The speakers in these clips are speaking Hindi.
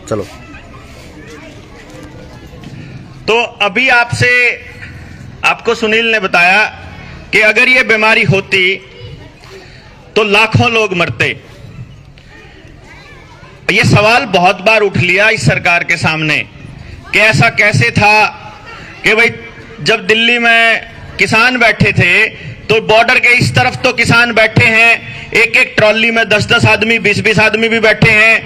चलो। तो अभी आपको सुनील ने बताया कि अगर ये बीमारी होती तो लाखों लोग मरते। ये सवाल बहुत बार उठ लिया इस सरकार के सामने कि ऐसा कैसे था कि भाई जब दिल्ली में किसान बैठे थे तो बॉर्डर के इस तरफ तो किसान बैठे हैं, एक एक ट्रॉली में 10-10 आदमी 20-20 आदमी भी बैठे हैं,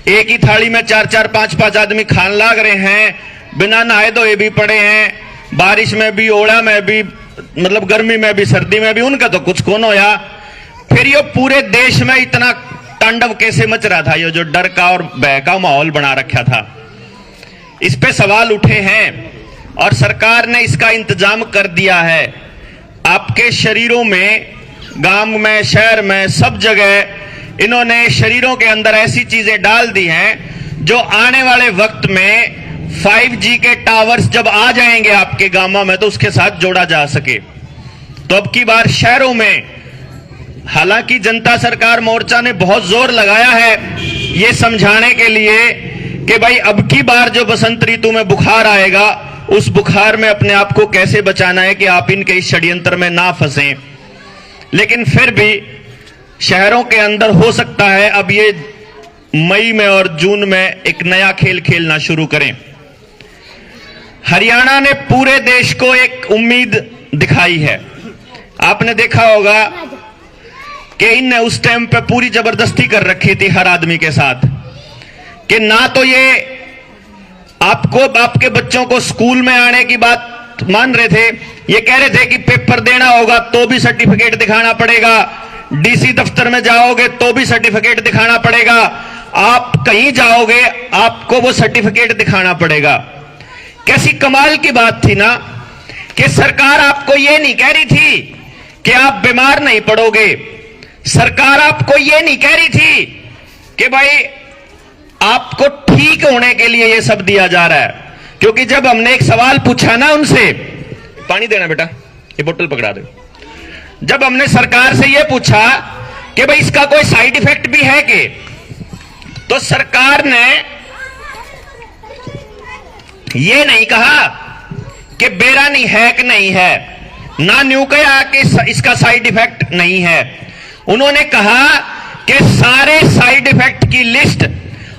एक ही थाली में 4-4 5-5 आदमी खान लाग रहे हैं, बिना नहाए धोए भी पड़े हैं, बारिश में भी ओला में भी मतलब गर्मी में भी सर्दी में भी, उनका तो कुछ कौन होया। फिर ये पूरे देश में इतना तांडव कैसे मच रहा था, ये जो डर का और भय का माहौल बना रखा था, इस पे सवाल उठे हैं और सरकार ने इसका इंतजाम कर दिया है। आपके शरीरों में, गांव में, शहर में, सब जगह इन्होंने शरीरों के अंदर ऐसी चीजें डाल दी हैं जो आने वाले वक्त में 5G के टावर्स जब आ जाएंगे आपके गांवों में तो उसके साथ जोड़ा जा सके। तो अब की बार शहरों में, हालांकि जनता सरकार मोर्चा ने बहुत जोर लगाया है ये समझाने के लिए कि भाई अब की बार जो बसंत ऋतु में बुखार आएगा उस बुखार में अपने आप को कैसे बचाना है कि आप इनके इस षड्यंत्र में ना फंसें। लेकिन फिर भी शहरों के अंदर हो सकता है अब ये मई में और जून में एक नया खेल खेलना शुरू करें। हरियाणा ने पूरे देश को एक उम्मीद दिखाई है। आपने देखा होगा कि इनने उस टाइम पे पूरी जबरदस्ती कर रखी थी हर आदमी के साथ कि ना तो ये आपको, आपके बच्चों को स्कूल में आने की बात मान रहे थे, ये कह रहे थे कि पेपर देना होगा तो भी सर्टिफिकेट दिखाना पड़ेगा, डीसी दफ्तर में जाओगे तो भी सर्टिफिकेट दिखाना पड़ेगा, आप कहीं जाओगे आपको वो सर्टिफिकेट दिखाना पड़ेगा। कैसी कमाल की बात थी ना कि सरकार आपको ये नहीं कह रही थी कि आप बीमार नहीं पड़ोगे, सरकार आपको ये नहीं कह रही थी कि भाई आपको ठीक होने के लिए ये सब दिया जा रहा है। क्योंकि जब हमने एक सवाल पूछा ना उनसे, पानी देना बेटा, ये बोतल पकड़ा दे, जब हमने सरकार से ये पूछा कि भाई इसका कोई साइड इफेक्ट भी है कि, तो सरकार ने ये नहीं कहा कि बेरा नहीं है कि नहीं है, ना न्यू कहा कि इसका साइड इफेक्ट नहीं है। उन्होंने कहा कि सारे साइड इफेक्ट की लिस्ट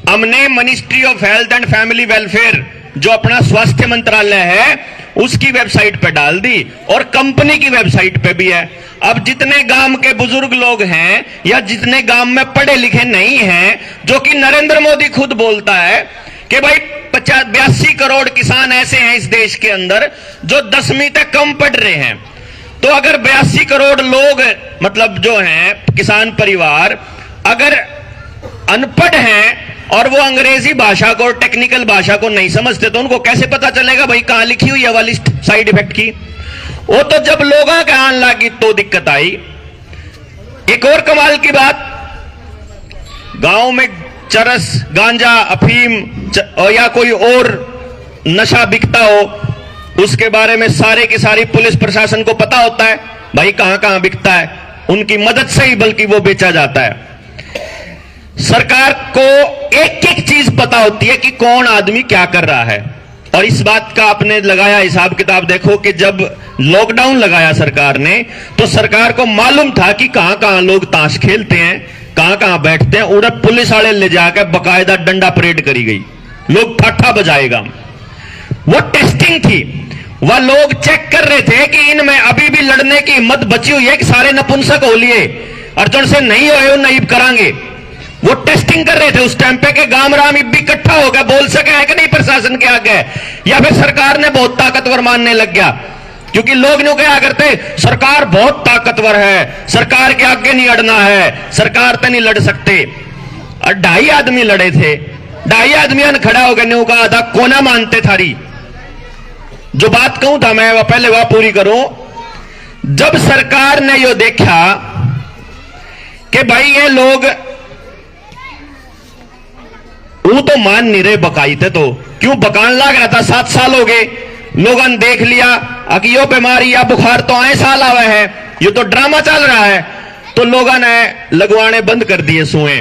हमने ministry of health and family welfare जो अपना स्वास्थ्य मंत्रालय है उसकी वेबसाइट पे डाल दी और कंपनी की वेबसाइट पे भी है। अब जितने गांव के बुजुर्ग लोग हैं या जितने गांव में पढ़े लिखे नहीं हैं, जो कि नरेंद्र मोदी खुद बोलता है कि भाई 82 करोड़ किसान ऐसे हैं इस देश के अंदर जो 10वीं तक कम पढ़ रहे हैं, तो अगर 82 करोड़ लोग मतलब जो हैं किसान परिवार अगर अनपढ़ हैं और वो अंग्रेजी भाषा को, टेक्निकल भाषा को नहीं समझते तो उनको कैसे पता चलेगा भाई कहां लिखी हुई है वाली साइड इफेक्ट की। वो तो जब लोगों के आने लगी तो दिक्कत आई। एक और कमाल की बात, गांव में चरस, गांजा, अफीम या कोई और नशा बिकता हो उसके बारे में सारे की सारी पुलिस प्रशासन को पता होता है भाई कहां कहां बिकता है, उनकी मदद से ही बल्कि वो बेचा जाता है। सरकार को एक एक चीज पता होती है कि कौन आदमी क्या कर रहा है। और इस बात का आपने लगाया हिसाब किताब, देखो कि जब लॉकडाउन लगाया सरकार ने तो सरकार को मालूम था कि कहां कहां लोग ताश खेलते हैं, कहां कहां बैठते हैं, उधर पुलिस वाले ले जाकर बकायदा डंडा परेड करी गई, लोग ठाठा बजाएगा। वो टेस्टिंग थी, वह लोग चेक कर रहे थे कि इनमें अभी भी लड़ने की हिम्मत बची हुई है कि सारे नपुंसक हो लिए अर्जुन से नहीं होए नहीं करांगे। वो टेस्टिंग कर रहे थे उस टाइम पे कि गांव राम भी इकट्ठा हो गया, बोल सके है कि नहीं प्रशासन के आगे, या फिर सरकार ने बहुत ताकतवर मानने लग गया। क्योंकि लोग न्यू क्या करते, सरकार बहुत ताकतवर है, सरकार के आगे नहीं अड़ना है, सरकार तो नहीं लड़ सकते। और 2.5 आदमी लड़े थे, 2.5 आदमियों ने खड़ा हो गया, न्यू कहा था कोना मानते थारी। जो बात कहूं था मैं वह पहले वह पूरी करूं। जब सरकार ने यो देखा कि भाई ये लोग वो तो मान नहीं रहे बकाई थे, तो क्यों बकान लग रहा था, 7 साल हो गए, लोगों ने देख लिया कि यो बीमारी या बुखार तो आए साल आवा है, ये तो ड्रामा चल रहा है, तो लोगों ने लगवाने बंद कर दिए सुए।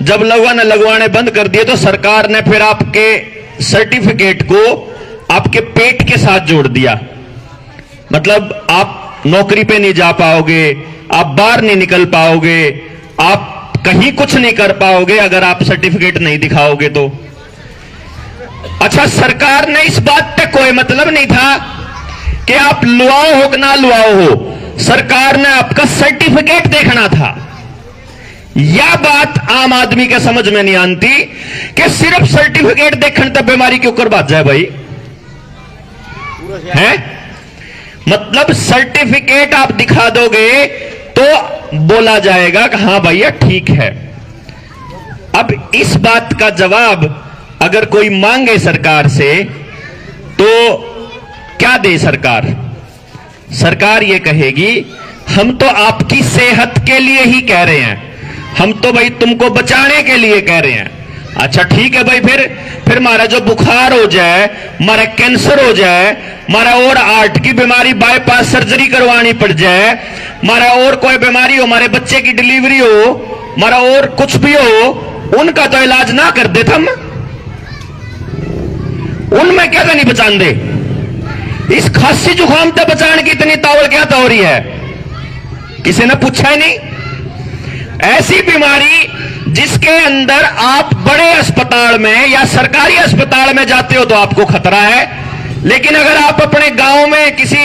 जब लगवाने बंद कर दिए तो सरकार ने फिर आपके सर्टिफिकेट को आपके पेट के साथ जोड़ दिया। मतलब आप नौकरी पे नहीं जा पाओगे, आप बाहर नहीं निकल पाओगे, आप कहीं कुछ नहीं कर पाओगे अगर आप सर्टिफिकेट नहीं दिखाओगे तो। अच्छा, सरकार ने इस बात पे कोई मतलब नहीं था कि आप लुआओ हो कि ना लुआओ हो, सरकार ने आपका सर्टिफिकेट देखना था। यह बात आम आदमी के समझ में नहीं आती कि सिर्फ सर्टिफिकेट देखने तब बीमारी क्यों कर बात जाए भाई है। मतलब सर्टिफिकेट आप दिखा दोगे तो बोला जाएगा कि हां भैया ठीक है। अब इस बात का जवाब अगर कोई मांगे सरकार से तो क्या दे सरकार? सरकार ये कहेगी हम तो आपकी सेहत के लिए ही कह रहे हैं, हम तो भाई तुमको बचाने के लिए कह रहे हैं। अच्छा ठीक है भाई, फिर मारा जो बुखार हो जाए, मारा कैंसर हो जाए, मारा और हार्ट की बीमारी बाईपास सर्जरी करवानी पड़ जाए, मारा और कोई बीमारी हो, हमारे बच्चे की डिलीवरी हो, मारा और कुछ भी हो, उनका तो इलाज ना कर दे हम, उनमें क्या नहीं बचान दे। इस खांसी जुकाम तक बचाने की इतनी तावड़ क्या तो हो रही है, किसी ने पूछा ही नहीं। ऐसी बीमारी जिसके अंदर आप बड़े अस्पताल में या सरकारी अस्पताल में जाते हो तो आपको खतरा है, लेकिन अगर आप अपने गांव में किसी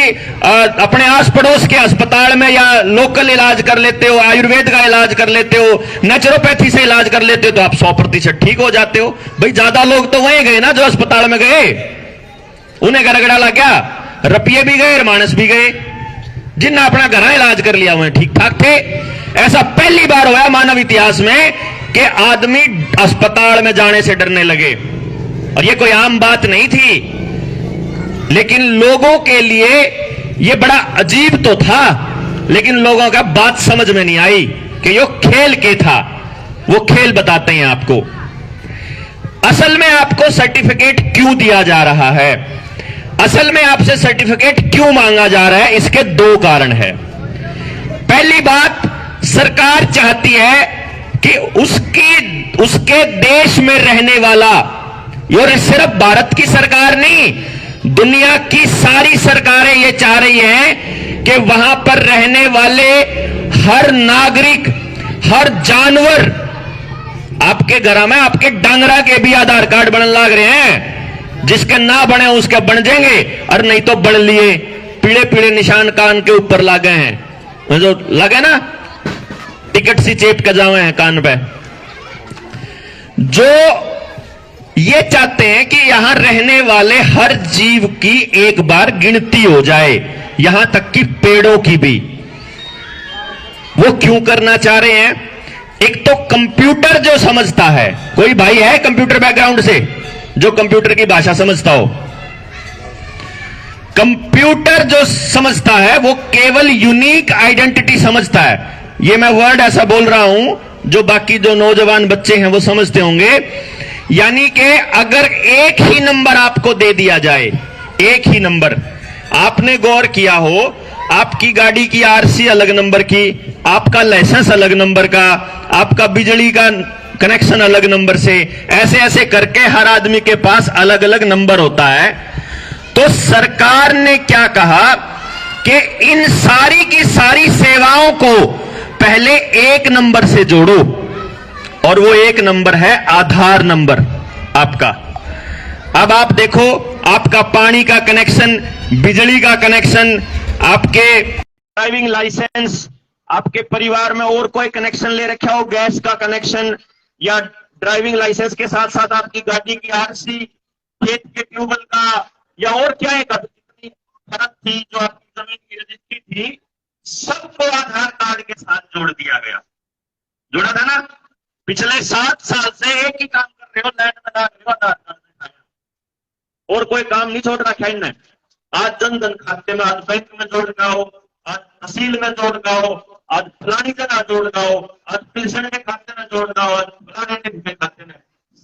अपने आस पड़ोस के अस्पताल में या लोकल इलाज कर लेते हो, आयुर्वेद का इलाज कर लेते हो, नेचुरोपैथी से इलाज कर लेते हो तो आप 100% ठीक हो जाते हो। भाई ज्यादा लोग तो वहीं गए ना जो अस्पताल में गए, उन्हें गड़गड़ा लग गया, रपिए भी गए, मानस भी गए, जिनने अपना घर इलाज कर लिया वह ठीक ठाक थे। ऐसा पहली बार हुआ मानव इतिहास में कि आदमी अस्पताल में जाने से डरने लगे, और यह कोई आम बात नहीं थी। लेकिन लोगों के लिए यह बड़ा अजीब तो था, लेकिन लोगों का बात समझ में नहीं आई कि यो खेल के था। वो खेल बताते हैं आपको। असल में आपको सर्टिफिकेट क्यों दिया जा रहा है, असल में आपसे सर्टिफिकेट क्यों मांगा जा रहा है, इसके दो कारण है। पहली बात, सरकार चाहती है कि उसके देश में रहने वाला, और सिर्फ भारत की सरकार नहीं, दुनिया की सारी सरकारें यह चाह रही हैं कि वहां पर रहने वाले हर नागरिक, हर जानवर, आपके घर में आपके डांगरा के भी आधार कार्ड बनने लग रहे हैं, जिसके ना बने उसके बन जाएंगे, और नहीं तो बन लिए पीले पीले निशान कान के ऊपर लगे हैं, जो लगे ना टिकट सी चेप के जावे हैं कान पे। जो ये चाहते हैं कि यहां रहने वाले हर जीव की एक बार गिनती हो जाए, यहां तक कि पेड़ों की भी। वो क्यों करना चाह रहे हैं? एक तो कंप्यूटर जो समझता है, कोई भाई है कंप्यूटर बैकग्राउंड से जो कंप्यूटर की भाषा समझता हो? कंप्यूटर जो समझता है वो केवल यूनिक आइडेंटिटी समझता है। ये मैं वर्ड ऐसा बोल रहा हूं जो बाकी जो नौजवान बच्चे हैं वो समझते होंगे। यानी कि अगर एक ही नंबर आपको दे दिया जाए, एक ही नंबर, आपने गौर किया हो, आपकी गाड़ी की आरसी अलग नंबर की, आपका लाइसेंस अलग नंबर का, आपका बिजली का कनेक्शन अलग नंबर से, ऐसे ऐसे करके हर आदमी के पास अलग अलग नंबर होता है। तो सरकार ने क्या कहा कि इन सारी की सारी सेवाओं को पहले एक नंबर से जोड़ो, और वो एक नंबर है आधार नंबर आपका। अब आप देखो, आपका पानी का कनेक्शन, बिजली का कनेक्शन, आपके ड्राइविंग लाइसेंस, आपके परिवार में और कोई कनेक्शन ले रखा हो, गैस का कनेक्शन, या ड्राइविंग लाइसेंस के साथ साथ आपकी गाड़ी की आरसी, खेत के ट्यूबवेल का, या और क्या एक फर्क थी जो आपकी जमीन की रजिस्ट्री थी, सबको आधार कार्ड के साथ जोड़ दिया गया। जोड़ा था ना? पिछले 7 साल से एक ही काम कर रहे हो, लैंड में डाल रहे हो, आधार कार्ड में, और कोई काम नहीं छोड़ रखा इनने। आज जनधन खाते में, आज बैंक में जोड़ गाओ, आज तहसील में जोड़ गाओ, आज फलानी जगह जोड़ गाओ, आज पेंशन के खाते में जोड़ गाओ, आज फलाने के खाते में।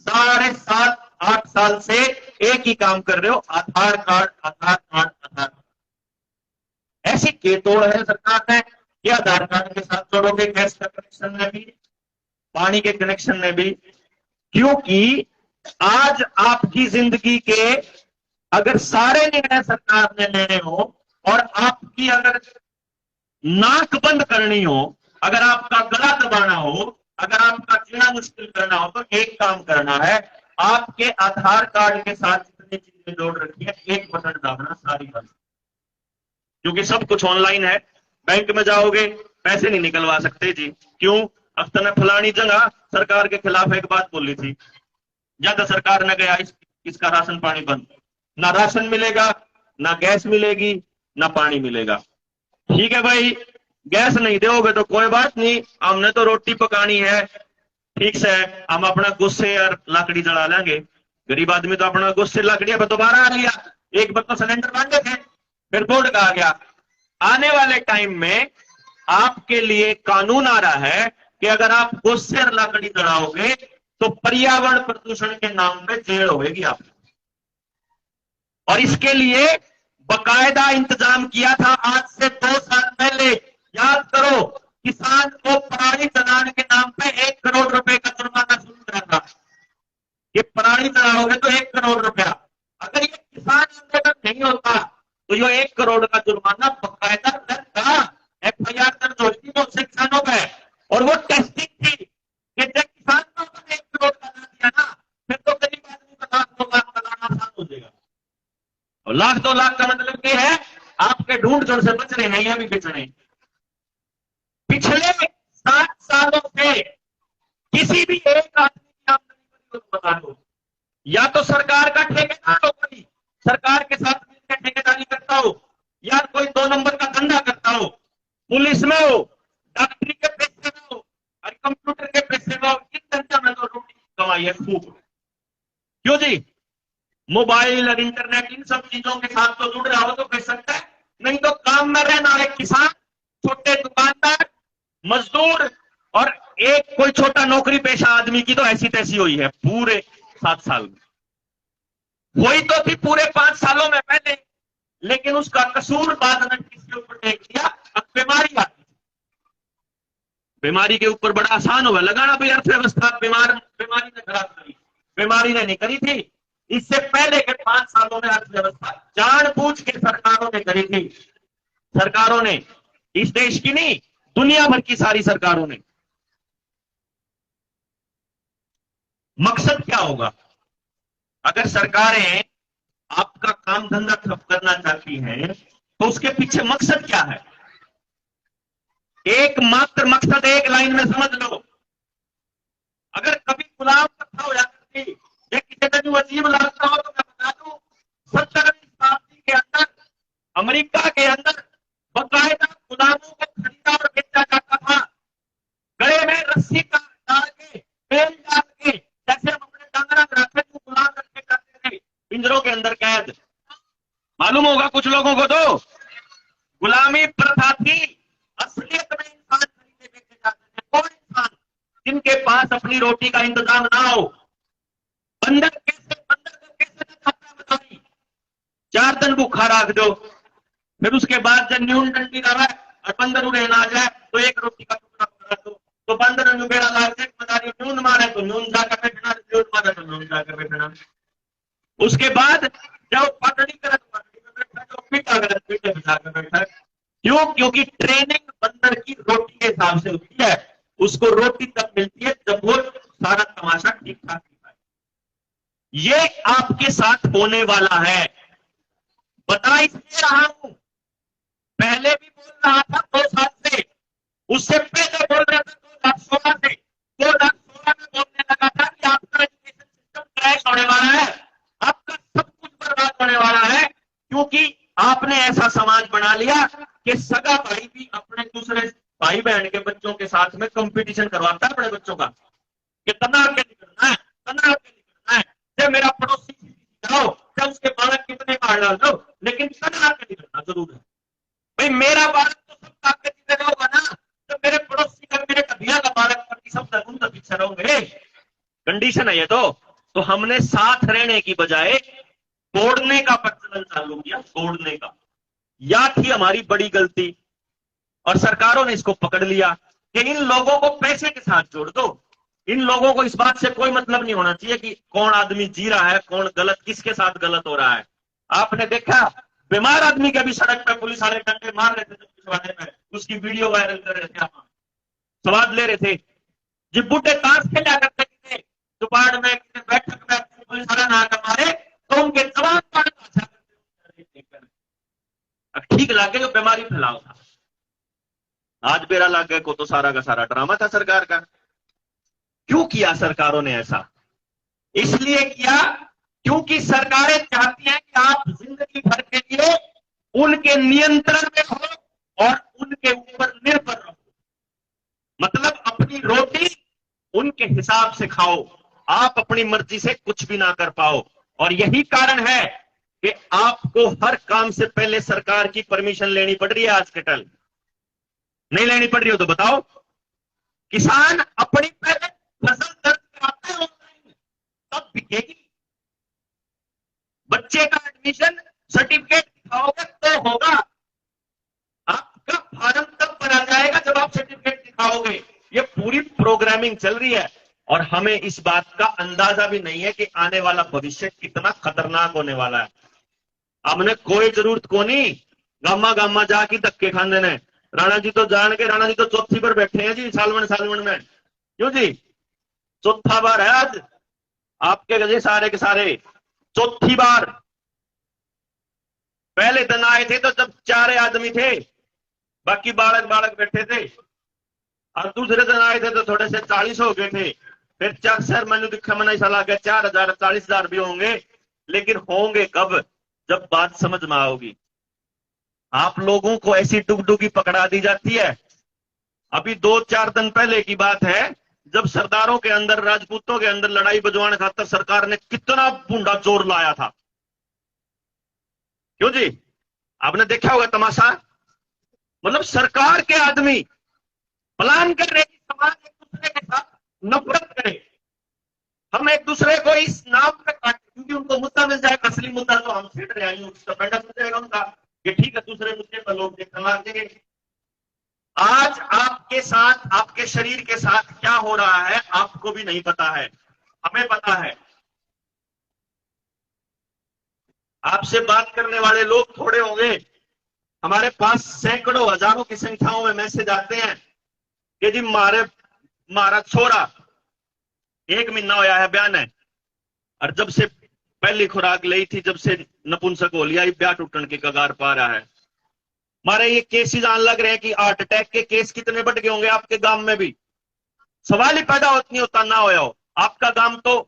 साढ़े 7-8 साल से एक ही काम कर रहे हो, आधार कार्ड, आधार कार्ड, आधार कार्ड। ऐसी के तोड़ है सरकार ने कि आधार कार्ड के साथ जोड़ोगे गैस का कनेक्शन में भी, पानी के कनेक्शन में भी, क्योंकि आज आपकी जिंदगी के अगर सारे निर्णय सरकार ने लेने हो और आपकी अगर नाक बंद करनी हो, अगर आपका गला दबाना हो, अगर आपका जीना मुश्किल करना हो, तो एक काम करना है, आपके आधार कार्ड के साथ जितनी चीजें जोड़ रखी है, एक बटन दबाना, सारी बात। क्योंकि सब कुछ ऑनलाइन है। बैंक में जाओगे पैसे नहीं निकलवा सकते जी, क्यों? अब तने फलानी जगह सरकार के खिलाफ एक बात बोली थी, ज्यादा सरकार ने गया इसका राशन पानी बंद, ना राशन मिलेगा, ना गैस मिलेगी, ना पानी मिलेगा। ठीक है भाई, गैस नहीं दोगे तो कोई बात नहीं, हमने तो रोटी पकानी है, ठीक से हम अपना गुस्से और लकड़ी जला लेंगे। गरीब आदमी तो अपना गुस्से लकड़ी पर दोबारा आ लिया, एक बार तो सिलेंडर बांधे थे, फिर बोर्ड का आ गया। आने वाले टाइम में आपके लिए कानून आ रहा है कि अगर आप गुस्से और लकड़ी जलाओगे तो पर्यावरण प्रदूषण के नाम पे जेल होगी आप। और इसके लिए बकायदा इंतजाम किया था आज से 2 साल पहले। याद करो, किसान को पराली जलाने के नाम पे 1 करोड़ रुपए का जुर्माना शुरू करा था कि पराली जलाओगे तो 1 करोड़ रुपया। अगर ये किसान आंदोलन नहीं होता तो ये 1 करोड़ का जुर्माना बकायदा दर्ज था, FIR दर्ज होती तो 6 सालों में। और वो टेस्टिंग थी कि जब किसान को 1 करोड़ का दर्ज दिया ना, फिर तो गरीब आदमी को 1 लाख लगाना आसान हो जाएगा। और 1-2 लाख का मतलब ये है आपके ढूंढ जोड़ से बच रहे हैं, या भी बच रहे हैं। पिछले 7 सालों से किसी भी एक आदमी की आमदनी को बता दो, या तो सरकार का ठेकेदार हो, कोई सरकार के साथ मिलकर ठेकेदारी करता हो, या कोई 2 नंबर का धंधा करता हो, पुलिस में हो, डॉक्टरी के पैसे में हो और कंप्यूटर के पैसे में हो, इस धंधे में तो रोटी कमाई है खूब। क्यों जी? मोबाइल और इंटरनेट इन सब चीजों के साथ तो जुड़ रहा हो तो कह सकता है, नहीं तो काम में रहना है किसान, छोटे दुकानदार, मजदूर और एक कोई छोटा नौकरी पेशा आदमी की तो ऐसी तैसी हुई है पूरे 7 साल में। हुई तो थी पूरे 5 सालों में पहले, लेकिन उसका कसूर बाद में किसके ऊपर टेक दिया? अब बीमारी आती, बीमारी के ऊपर बड़ा आसान हुआ लगाना भी अर्थव्यवस्था। बीमारी ने खराब करी, बीमारी ने नहीं करी थी। इससे पहले के 5 सालों में अर्थव्यवस्था जानबूझ के सरकारों ने करी थी। सरकारों ने, इस देश की नहीं, दुनिया भर की सारी सरकारों ने। मकसद क्या होगा? अगर सरकारें आपका काम धंधा ठप करना चाहती हैं तो उसके पीछे मकसद क्या है? एकमात्र मकसद एक लाइन में समझ लो। अगर कभी गुलाम कथा हो जाती थी, किसी अजीब लगता हो तो मैं बता दूं, 17वीं शताब्दी के अंदर अमेरिका के अंदर बकायदा गुलामों को खरीदा और बेचा जाता था। गले में रस्सी का डाल के, बेल डाल के, जैसे हम अपने डंगरा रखे तो गुलाम रखे करते थे पिंजरों के अंदर कैद। मालूम होगा कुछ लोगों को, तो गुलामी प्रथा थी। असलियत में इंसान खरीदे बेचे जाते थे। कोई इंसान जिनके पास अपनी रोटी का इंतजाम ना हो, बंदर को कैसे खाता बताइए? 4 दिन भूखा रख दो, फिर उसके बाद जब न्यून डंडी रहा और बंदर उड़े ना जाए तो 1 रोटी का टुकड़ा पकड़ा दो, तो बंदर बेड़ा लाल न्यून मारे तो न्यून जाकर बैठना, न्यून मारे तो न्यून जाकर बैठना। उसके बाद जब पटड़ी करे तो पटड़ी में बैठा, जो पीटा करे तो पीटे में जाकर बैठा। क्यों? क्योंकि ट्रेनिंग बंदर की रोटी के हिसाब से होती है। उसको रोटी तब मिलती है जब वो सारा तमाशा ठीक ठाक। ये आपके साथ होने वाला है। बता इसलिए रहा हूं, पहले भी बोल रहा था 2 साल से, उससे पहले बोल रहा था 2016 से। 2016 में बोलने लगा था कि आपका एजुकेशन सिस्टम क्रैश होने वाला है, आपका सब कुछ बर्बाद होने वाला है, क्योंकि आपने ऐसा समाज बना लिया कि सगा भाई भी अपने दूसरे भाई बहन के बच्चों के साथ में कंपटीशन करवाता है अपने बच्चों का, कि तना के निकलना है, तना के निकलना है। जब मेरा पड़ोसी जाओ, जब उसके बालक कितने मार डाल दो, लेकिन तना के निकलना जरूर है। भाई मेरा बालक तो सब ताकत की जगह होगा ना, तो मेरे पड़ोसी का, मेरे कबिया का बालक पर सब दगुन तो पीछे रहोगे। कंडीशन है ये तो हमने साथ रहने की बजाय तोड़ने का प्रचलन चालू किया, तोड़ने का। या थी हमारी बड़ी गलती, और सरकारों ने इसको पकड़ लिया कि इन लोगों को पैसे के साथ जोड़ दो, इन लोगों को इस बात से कोई मतलब नहीं होना चाहिए कि कौन आदमी जी रहा है, कौन गलत, किसके साथ गलत हो रहा है। आपने देखा बीमार आदमी के भी सड़क पर पुलिस वाले डंडे मार रहे थे, पिछवाड़े में उसकी वीडियो वायरल कर रहे थे, स्वाद ले रहे थे। जी बुढ़े ताश खेला करते थे दोपहर में बैठक में, पुलिस वाला ना मारे तो उनके जवाब ठीक लगे जो बीमारी फैलाओ था। आज बेरा लाग गए को तो सारा का सारा ड्रामा था सरकार का। क्यों किया सरकारों ने ऐसा? इसलिए किया क्योंकि सरकारें चाहती हैं कि आप जिंदगी भर के लिए उनके नियंत्रण में हो और उनके ऊपर निर्भर रहो। मतलब अपनी रोटी उनके हिसाब से खाओ, आप अपनी मर्जी से कुछ भी ना कर पाओ। और यही कारण है कि आपको हर काम से पहले सरकार की परमिशन लेनी पड़ रही है। आज के टल नहीं लेनी पड़ रही हो तो बताओ। किसान अपनी पहले फसल दर्ज कराते हैं ऑनलाइन, तब बिकेगी। बच्चे का एडमिशन सर्टिफिकेट दिखाओगे तो होगा। आपका फार्म तब भरा जाएगा जब आप सर्टिफिकेट दिखाओगे। ये पूरी प्रोग्रामिंग चल रही है और हमें इस बात का अंदाजा भी नहीं है कि आने वाला भविष्य कितना खतरनाक होने वाला है। हमने कोई जरूरत को नहीं गामा गामा जाके धक्के खाने ने। राणा जी तो जान के, राणा जी तो चौथी पर बैठे हैं जी सालवन में। क्यों जी? चौथा बार है आज आपके गजे सारे के सारे, चौथी बार। पहले दिन आए थे तो जब 4 आदमी थे, बाकी बालक बालक बैठे थे। और दूसरे दिन आए थे तो थोड़े से 40 हो गए थे। फिर 4 शहर मैंने दिखा, मैंने ऐसा लगा 4,000 40,000 भी होंगे। लेकिन होंगे कब? जब बात समझ में आओगी। आप लोगों को ऐसी डुगडुगी पकड़ा दी जाती है। अभी 2-4 दिन पहले की बात है, जब सरदारों के अंदर, राजपूतों के अंदर लड़ाई बजवाने खातर सरकार ने कितना बूंदा जोर लाया था। क्यों जी? आपने देखा होगा तमाशा। मतलब सरकार के आदमी प्लान कर रहे कि समाज एक दूसरे के साथ नफरत करे, हम एक दूसरे को इस नाम पे काटे, क्योंकि उनको मुद्दा मिल जाएगा। असली मुद्दा तो हम छेड़ रहे हैं, उसका पैसा मिल जाएगा उनका कि ठीक है दूसरे मुद्दे पर लोग देखना देंगे। आज आपके साथ, आपके शरीर के साथ क्या हो रहा है आपको भी नहीं पता है, हमें पता है। आपसे बात करने वाले लोग थोड़े होंगे, हमारे पास सैकड़ों हजारों की संख्याओं में मैसेज आते हैं कि जी मारा छोरा 1 महीना होया है बयान है, और जब से पहली खुराक ली थी, जब से नपुंसक हो लिया, ब्याह टूटन के कगार पा रहा है। मारे ये केसेस आने लग रहे हैं कि हार्ट अटैक के केस कितने बढ़ गए होंगे आपके गांव में भी। सवाल ही पैदा नहीं होता ना होया हो। आपका गांव तो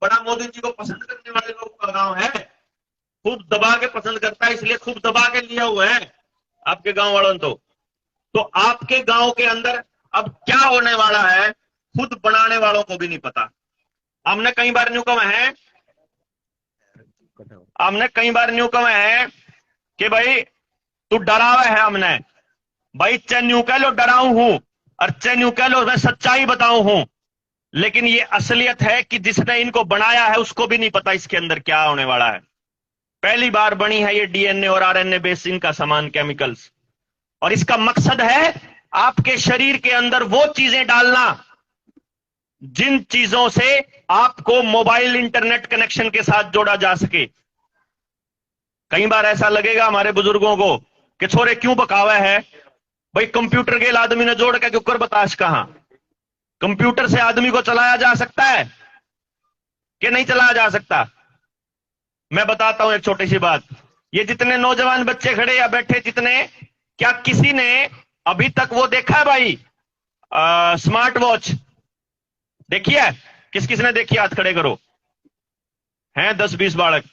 बड़ा मोदी जी को पसंद करने वाले लोगों का गांव है, खूब दबा के पसंद करता है, इसलिए खूब दबा के लिया हुआ है आपके गांव वालों। तो आपके गांव के अंदर अब क्या होने वाला है खुद बनाने वालों को भी नहीं पता। हमने कई बार न्यू कहा है कि भाई तू डरावा है। हमने भाई चाहे न्यू कह लो डराऊ हूं और चाहे न्यू कह लो मैं सच्चाई बताऊं हूं, लेकिन ये असलियत है कि जिसने इनको बनाया है उसको भी नहीं पता इसके अंदर क्या होने वाला है। पहली बार बनी है ये डीएनए और आरएनए बेस इनका सामान, केमिकल्स, और इसका मकसद है आपके शरीर के अंदर वो चीजें डालना जिन चीजों से आपको मोबाइल इंटरनेट कनेक्शन के साथ जोड़ा जा सके। कई बार ऐसा लगेगा हमारे बुजुर्गों को कि छोरे क्यों बकावा है भाई, कंप्यूटर के आदमी ने जोड़ के क्यों बताश कहां। कंप्यूटर से आदमी को चलाया जा सकता है कि नहीं चलाया जा सकता? मैं बताता हूं एक छोटी सी बात। ये जितने नौजवान बच्चे खड़े या बैठे जितने, क्या किसी ने अभी तक वो देखा है भाई स्मार्ट वॉच देखी है? किसने देखी? हाथ खड़े करो। हैं 10-20 बालक।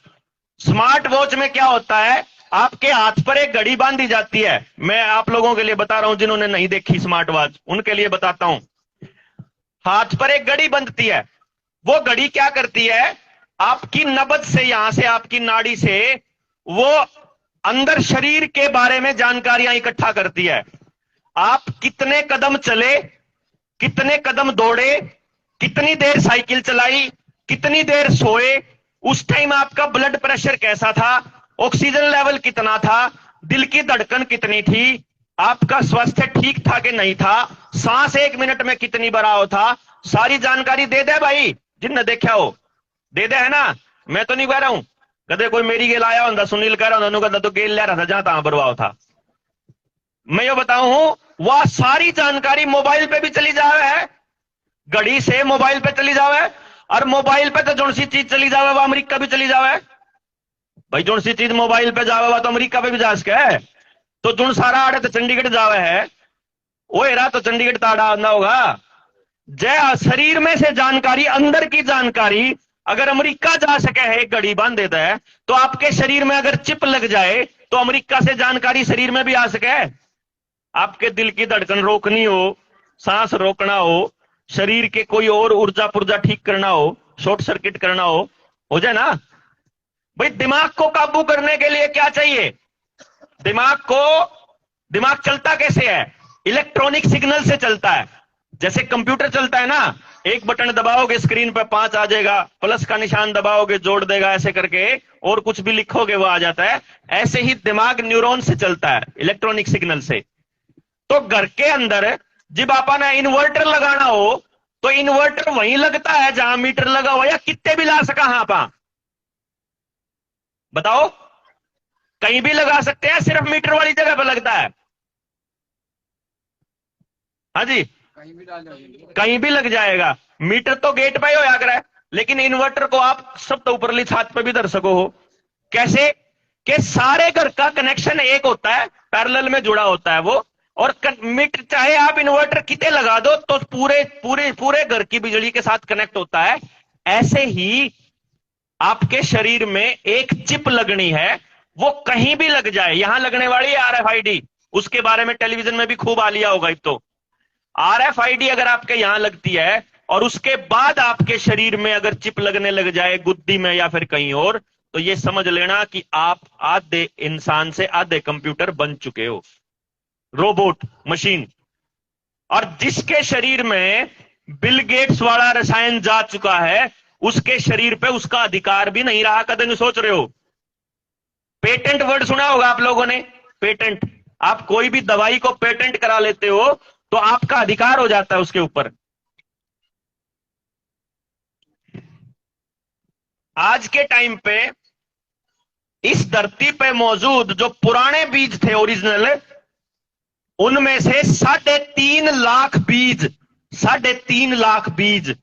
स्मार्ट वॉच में क्या होता है, आपके हाथ पर एक घड़ी बांधी जाती है। मैं आप लोगों के लिए बता रहा हूं जिन्होंने नहीं देखी स्मार्ट वॉच, उनके लिए बताता हूं। हाथ पर एक घड़ी बंधती है। वो घड़ी क्या करती है, आपकी नब्ज से, यहां से आपकी नाड़ी से वो अंदर शरीर के बारे में जानकारियां इकट्ठा करती है। आप कितने कदम चले, कितने कदम दौड़े, कितनी देर साइकिल चलाई, कितनी देर सोए, उस टाइम आपका ब्लड प्रेशर कैसा था, ऑक्सीजन लेवल कितना था, दिल की धड़कन कितनी थी, आपका स्वास्थ्य ठीक था कि नहीं था, सांस 1 मिनट में कितनी बार आओ था, सारी जानकारी दे दे भाई, जिनने देखा हो दे दे, है ना। मैं तो नहीं कह रहा हूं, कदे कोई मेरी गेल आया होता, सुनील कह रहा होता, कहता तो गेल ले रहा था जहां तहां बरवाओ था। मैं ये बताऊं हूं, वह सारी जानकारी मोबाइल पे भी चली जावे है, घड़ी से मोबाइल पे चली जावे, और मोबाइल पे तो जो सी चीज चली जावे वह अमेरिका भी चली जावे भाई। जो सी चीज मोबाइल पे जावे वह तो अमेरिका पे भी जा सके है। तो जो सारा आड़े तो चंडीगढ़ जावे है, वो एरा तो चंडीगढ़ ताड़ा आना होगा। जय शरीर में से जानकारी, अंदर की जानकारी अगर अमेरिका जा सके है, एक घड़ी बांध देता है, तो आपके शरीर में अगर चिप लग जाए तो अमेरिका से जानकारी शरीर में भी आ सके। आपके दिल की धड़कन रोकनी हो, सांस रोकना हो, शरीर के कोई और ऊर्जा पुर्जा ठीक करना हो, शॉर्ट सर्किट करना हो जाए ना भाई। दिमाग को काबू करने के लिए क्या चाहिए? दिमाग चलता कैसे है? इलेक्ट्रॉनिक सिग्नल से चलता है। जैसे कंप्यूटर चलता है ना, एक बटन दबाओगे स्क्रीन पर 5 आ जाएगा, प्लस का निशान दबाओगे जोड़ देगा, ऐसे करके, और कुछ भी लिखोगे वो आ जाता है। ऐसे ही दिमाग न्यूरॉन से चलता है, इलेक्ट्रॉनिक सिग्नल से। तो घर के अंदर जब आपने इन्वर्टर लगाना हो तो इन्वर्टर वहीं लगता है जहां मीटर लगा हुआ, या कितने भी ला सका हाँ पा बताओ? कहीं भी लगा सकते हैं, सिर्फ मीटर वाली जगह पर लगता है। हाँ जी, कहीं भी लग जाएगा। मीटर तो गेट पे ही होया करे, लेकिन इन्वर्टर को आप सब तो ऊपरली छत पे भी धर सको हो। कैसे? कि सारे घर का कनेक्शन एक होता है, पैरेलल में जुड़ा होता है वो, और मीटर चाहे आप इन्वर्टर कितने लगा दो तो पूरे पूरे पूरे घर की बिजली के साथ कनेक्ट होता है। ऐसे ही आपके शरीर में एक चिप लगनी है, वो कहीं भी लग जाए। यहां लगने वाली RFID, उसके बारे में टेलीविजन में भी खूब आ लिया होगा। तो RFID अगर आपके यहां लगती है और उसके बाद आपके शरीर में अगर चिप लगने लग जाए, गुद्दी में या फिर कहीं और, तो ये समझ लेना कि आप आधे इंसान से आधे कंप्यूटर बन चुके हो, रोबोट, मशीन। और जिसके शरीर में बिल गेट्स वाला रसायन जा चुका है, उसके शरीर पे उसका अधिकार भी नहीं रहा। कदम सोच रहे हो? पेटेंट वर्ड सुना होगा आप लोगों ने, पेटेंट। आप कोई भी दवाई को पेटेंट करा लेते हो तो आपका अधिकार हो जाता है उसके ऊपर। आज के टाइम पे इस धरती पे मौजूद जो पुराने बीज थे ओरिजिनल, उनमें से 3.5 लाख बीज, 3.5 लाख बीज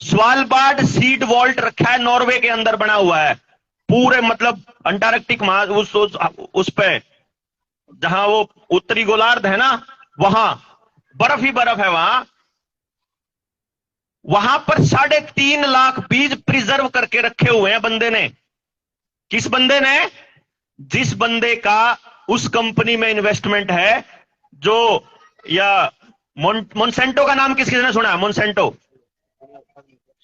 स्वालबार्ड सीड वॉल्ट रखा है, नॉर्वे के अंदर बना हुआ है। पूरे मतलब अंटार्कटिक उस पे जहां वो उत्तरी गोलार्ध है ना, वहां बर्फ ही बर्फ है। वहां पर 3.5 लाख बीज प्रिजर्व करके रखे हुए हैं बंदे ने। किस बंदे ने? जिस बंदे का उस कंपनी में इन्वेस्टमेंट है, जो, या मोनसेंटो का नाम किसी ने सुना है? मोनसेंटो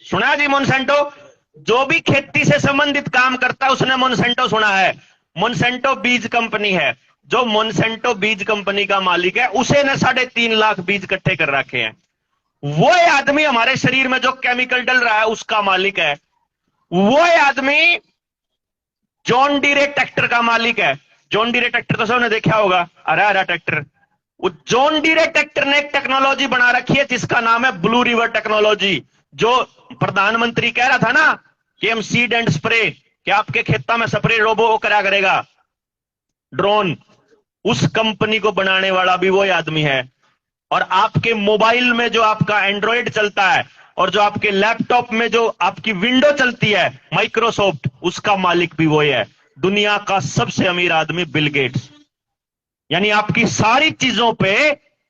सुना है जी? मोनसेंटो जो भी खेती से संबंधित काम करता है उसने मोनसेंटो सुना है। मोनसेंटो बीज कंपनी है। जो मोनसेंटो बीज कंपनी का मालिक है, उसे ने 3.5 लाख बीज इकट्ठे कर रखे हैं। वो आदमी हमारे शरीर में जो केमिकल डल रहा है उसका मालिक है। वो आदमी जॉन डीरे ट्रैक्टर का मालिक है। जॉन डीरे ट्रैक्टर तो सबने देखा होगा, हरा ट्रैक्टर। वो जॉन डीरे ट्रैक्टर ने एक टेक्नोलॉजी बना रखी है जिसका नाम है ब्लू रिवर टेक्नोलॉजी। जो प्रधानमंत्री कह रहा था ना कि हम सीड एंड स्प्रे, कि आपके खेतों में स्प्रे रोबो करा करेगा, ड्रोन, उस कंपनी को बनाने वाला भी वो आदमी है। और आपके मोबाइल में जो आपका एंड्रॉइड चलता है और जो आपके लैपटॉप में जो आपकी विंडो चलती है, माइक्रोसॉफ्ट, उसका मालिक भी वो है। दुनिया का सबसे अमीर आदमी बिल गेट्स। यानी आपकी सारी चीजों पे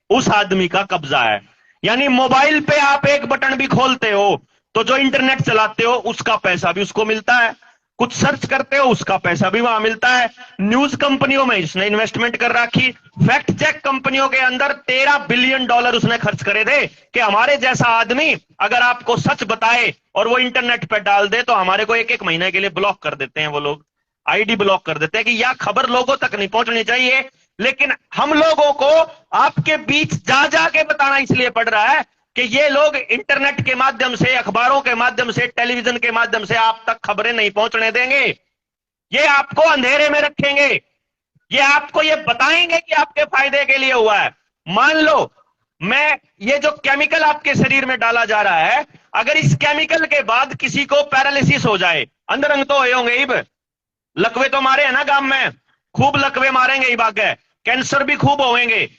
उस आदमी का कब्जा है। यानी मोबाइल पे आप एक बटन भी खोलते हो तो जो इंटरनेट चलाते हो उसका पैसा भी उसको मिलता है। कुछ सर्च करते हो उसका पैसा भी वहां मिलता है। न्यूज कंपनियों में इसने इन्वेस्टमेंट कर रखी। फैक्ट चेक कंपनियों के अंदर $13 बिलियन उसने खर्च करे थे कि हमारे जैसा आदमी अगर आपको सच बताए और वो इंटरनेट पे डाल दे तो हमारे को एक महीने के लिए ब्लॉक कर देते हैं। वो लोग आईडी ब्लॉक कर देते हैं कि यह खबर लोगों तक नहीं पहुंचनी चाहिए। लेकिन हम लोगों को आपके बीच जा जाके बताना इसलिए पड़ रहा है कि ये लोग इंटरनेट के माध्यम से, अखबारों के माध्यम से, टेलीविजन के माध्यम से आप तक खबरें नहीं पहुंचने देंगे। ये आपको अंधेरे में रखेंगे। ये आपको ये बताएंगे कि आपके फायदे के लिए हुआ है। मान लो मैं ये जो केमिकल आपके शरीर में डाला जा रहा है, अगर इस केमिकल के बाद किसी को पैरालिसिस हो जाए, अंदर अंग तो होंगे इब, लकवे तो मारे हैं ना गांव में, खूब लकवे मारेंगे इब आगे, कैंसर भी खूब होंगे,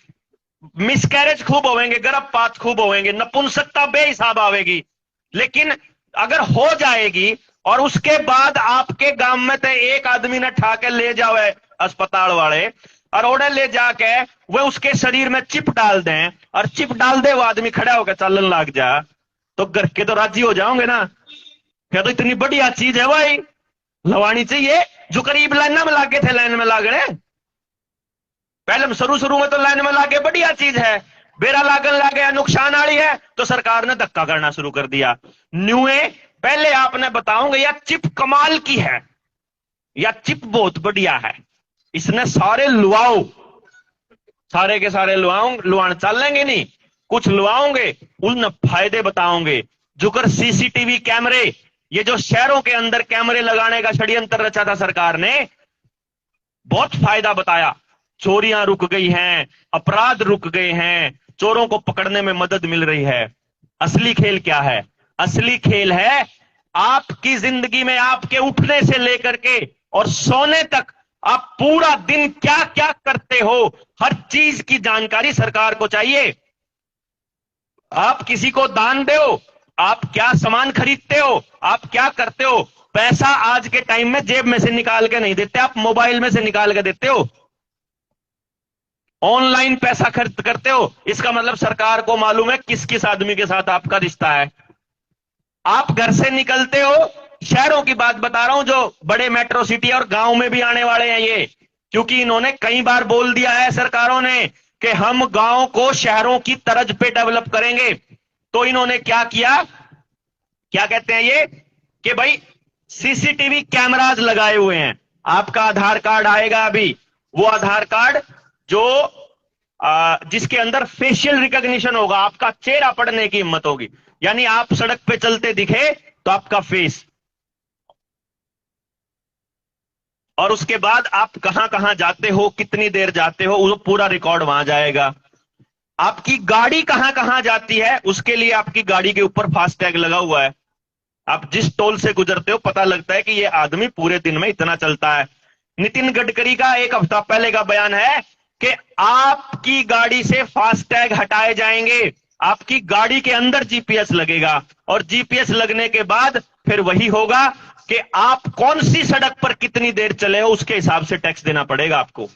मिसकैरेज खूब होंगे, गर्भपात खूब होंगे, नपुंसकता बेहिसाब आवेगी। लेकिन अगर हो जाएगी और उसके बाद आपके गांव में तो एक आदमी ने ठा के ले जावे अस्पताल वाले, और ओढ़े ले जाके वे उसके शरीर में चिप डाल दें, और चिप डाल दे वो आदमी खड़ा होकर चलन लग जा, तो घर के तो राजी हो जाओगे ना। क्या तो इतनी बढ़िया चीज है भाई, लवानी चाहिए। जो करीब लाइन में लागे थे, लाइन में लाग रहे, पहले शुरू में तो लाइन में लागे बढ़िया चीज है, बेरा लागन लागे नुकसान वाली है, तो सरकार ने धक्का करना शुरू कर दिया। न्यूए पहले आपने बताऊंगा या चिप कमाल की है, या चिप बहुत बढ़िया है, इसने सारे लुआओ, सारे के सारे लुआन चलेंगे नहीं, कुछ लुआओगे, उन फायदे बताओगे। जुकर सीसीटीवी कैमरे, ये जो शहरों के अंदर कैमरे लगाने का षड्यंत्र रचा था सरकार ने, बहुत फायदा बताया। चोरियां रुक गई हैं, अपराध रुक गए हैं, चोरों को पकड़ने में मदद मिल रही है। असली खेल क्या है? असली खेल है आपकी जिंदगी में आपके उठने से लेकर के और सोने तक आप पूरा दिन क्या क्या करते हो, हर चीज की जानकारी सरकार को चाहिए। आप किसी को दान दो, आप क्या सामान खरीदते हो, आप क्या करते हो, पैसा आज के टाइम में जेब में से निकाल के नहीं देते, आप मोबाइल में से निकाल के देते हो, ऑनलाइन पैसा खर्च करते हो। इसका मतलब सरकार को मालूम है किस किस आदमी के साथ आपका रिश्ता है। आप घर से निकलते हो, शहरों की बात बता रहा हूं, जो बड़े मेट्रो सिटी और गांव में भी आने वाले हैं ये, क्योंकि इन्होंने कई बार बोल दिया है सरकारों ने कि हम गांव को शहरों की तर्ज पे डेवलप करेंगे। तो इन्होंने क्या किया, क्या कहते हैं ये, कि भाई सीसीटीवी कैमराज लगाए हुए हैं। आपका आधार कार्ड आएगा अभी, वो आधार कार्ड जो जिसके अंदर फेशियल रिकॉग्निशन होगा, आपका चेहरा पढ़ने की हिम्मत होगी, यानी आप सड़क पे चलते दिखे तो आपका फेस, और उसके बाद आप कहां कहां जाते हो, कितनी देर जाते हो, वो पूरा रिकॉर्ड वहां जाएगा। आपकी गाड़ी कहां कहां जाती है, उसके लिए आपकी गाड़ी के ऊपर फास्टैग लगा हुआ है। आप जिस टोल से गुजरते हो पता लगता है कि ये आदमी पूरे दिन में इतना चलता है। नितिन गडकरी का एक हफ्ता पहले का बयान है कि आपकी गाड़ी से फास्टैग हटाए जाएंगे, आपकी गाड़ी के अंदर जीपीएस लगेगा, और जीपीएस लगने के बाद फिर वही होगा कि आप कौन सी सड़क पर कितनी देर चले हो, उसके हिसाब से टैक्स देना पड़ेगा आपको।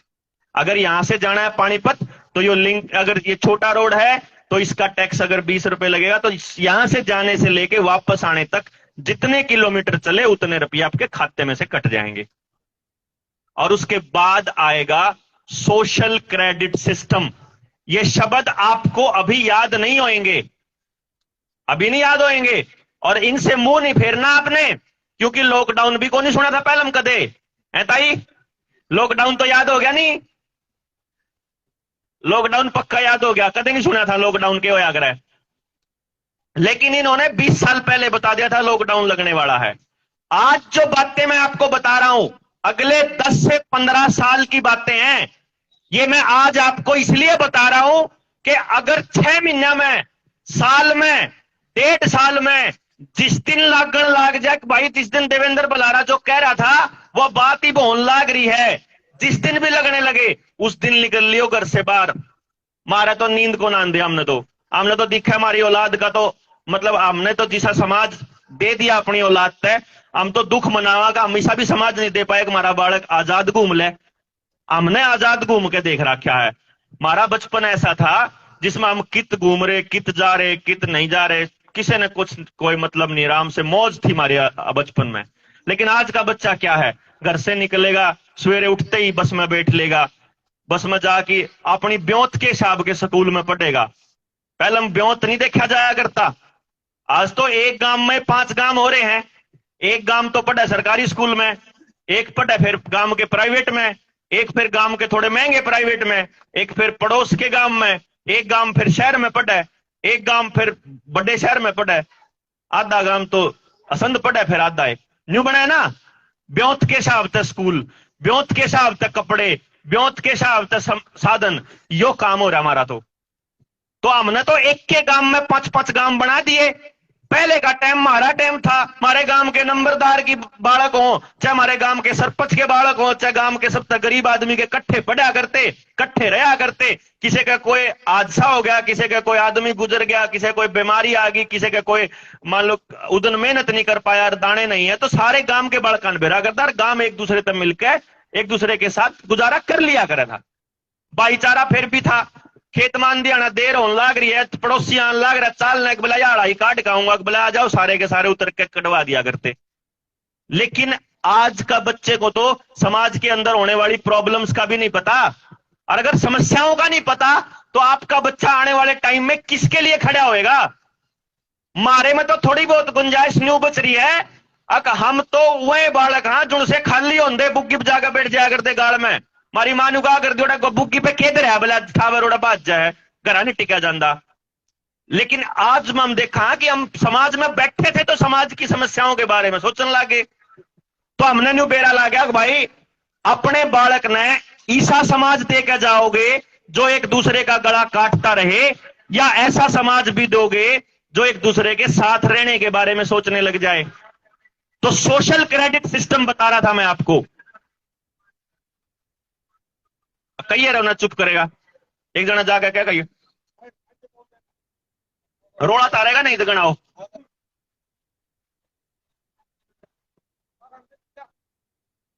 अगर यहां से जाना है पानीपत तो ये लिंक, अगर ये छोटा रोड है तो इसका टैक्स अगर 20 रुपए लगेगा, तो यहां से जाने से लेके वापस आने तक जितने किलोमीटर चले उतने रुपये आपके खाते में से कट जाएंगे। और उसके बाद आएगा सोशल क्रेडिट सिस्टम। ये शब्द आपको अभी याद नहीं होंगे, अभी नहीं याद होंगे, और इनसे मुंह नहीं फेरना आपने, क्योंकि लॉकडाउन भी को नहीं सुना था पहले कदे है ताई, लॉकडाउन तो याद हो गया नहीं, लॉकडाउन पक्का याद हो गया, कदे नहीं सुना था लॉकडाउन के होया करे। लेकिन इन्होंने 20 साल पहले बता दिया था लॉकडाउन लगने वाला है। आज जो बातें मैं आपको बता रहा हूं अगले 10 से 15 साल की बातें हैं। ये मैं आज आपको इसलिए बता रहा हूं कि अगर 6 महीने में, साल में, 1.5 साल में जिस दिन लागण लाग जाए, भाई जिस दिन देवेंद्र बलारा जो कह रहा था वो बात ही बोन लाग रही है, जिस दिन भी लगने लगे उस दिन निकल लियो घर से बाहर। मारा तो नींद को ना दे, हमने तो दिखा हमारी औलाद का, तो मतलब हमने तो जिसा समाज दे दिया अपनी औलाद तय, हम तो दुख मनावा का हमेशा भी समाज नहीं दे पाए कि हमारा बालक आजाद घूम ले। हमने आजाद घूम के देख रखा है। हमारा बचपन ऐसा था जिसमें हम कित घूम रहे, कित जा रहे, कित नहीं जा रहे, किसी ने कुछ कोई मतलब नहीं, आराम से मौज थी हमारे बचपन में। लेकिन आज का बच्चा क्या है, घर से निकलेगा, सवेरे उठते ही बस में बैठ लेगा, बस में जाके अपनी ब्योत के हिसाब के स्कूल में पढ़ेगा। पहले हम ब्योत नहीं देखा जाया करता, आज तो एक गांव में 5 गांव हो रहे हैं। एक गांव तो पढ़ा सरकारी स्कूल में, एक पढ़ा फिर गांव के प्राइवेट में, एक फिर गांव के थोड़े महंगे प्राइवेट में, एक फिर पड़ोस के गांव में, एक गांव फिर शहर में पढ़ा है, एक गांव फिर बड़े शहर में पढ़ा है, आधा गांव तो असंध पढ़ा है, फिर आधा है न्यू बना है ना। ब्योत के हिसाब तक स्कूल, ब्योत के हिसाब तक कपड़े, ब्योत के साधन यो काम हो रहा हमारा। तो हमने तो एक के गांव में 5-5 गांव बना दिए। पहले का टाइम हमारा टाइम था, हमारे गांव के नंबरदार की बालक हो, चाहे हमारे गांव के सरपंच के बालक हो, चाहे गांव के सब तक गरीब आदमी के इकट्ठे पढ़ा करते, इकट्ठे रहा करते। किसी का कोई हादसा हो गया, किसी का कोई आदमी गुजर गया, किसी कोई बीमारी आ गई, किसी का कोई मान लो उदन मेहनत नहीं कर पाया, दाने नहीं है, तो सारे गांव के बालक बेरा करता, गांव एक दूसरे तक मिलकर एक दूसरे के साथ गुजारा कर लिया करा था। भाईचारा फिर भी था। खेत मान दिया देर होने लग रही है, पड़ोसी आने लग रहा, चालने के बोला यार काट खाऊंगा, बोला आ जाओ, सारे के सारे उतर के कटवा दिया करते। लेकिन आज का बच्चे को तो समाज के अंदर होने वाली प्रॉब्लम्स का भी नहीं पता, और अगर समस्याओं का नहीं पता तो आपका बच्चा आने वाले टाइम में किसके लिए खड़ा होएगा। मारे में तो थोड़ी बहुत गुंजाइश न्यू बच रही है। हम तो वह बालक हाँ जुड़से खाली होंगे, बुग्गी जाकर बैठ जाया करते गाल में, मारी मां नु कहा कर दियो बुग्गी पे केदर है बोला ठावर उड़ा बाज जाए, घरा नहीं टिका जाता। लेकिन आज हम देखा कि हम समाज में बैठे थे तो समाज की समस्याओं के बारे में सोचने लगे, तो हमने न्यू बेरा ला गया भाई अपने बालक ने ईसा समाज दे के जाओगे जो एक दूसरे का गला काटता रहे, या ऐसा समाज भी दोगे जो एक दूसरे के साथ रहने के बारे में सोचने लग जाए। तो सोशल क्रेडिट सिस्टम बता रहा था मैं आपको। कहिए रहो ना, चुप करेगा एक जना जाकर क्या कहिए, रोड़ा तारेगा नहीं तो गणाओ।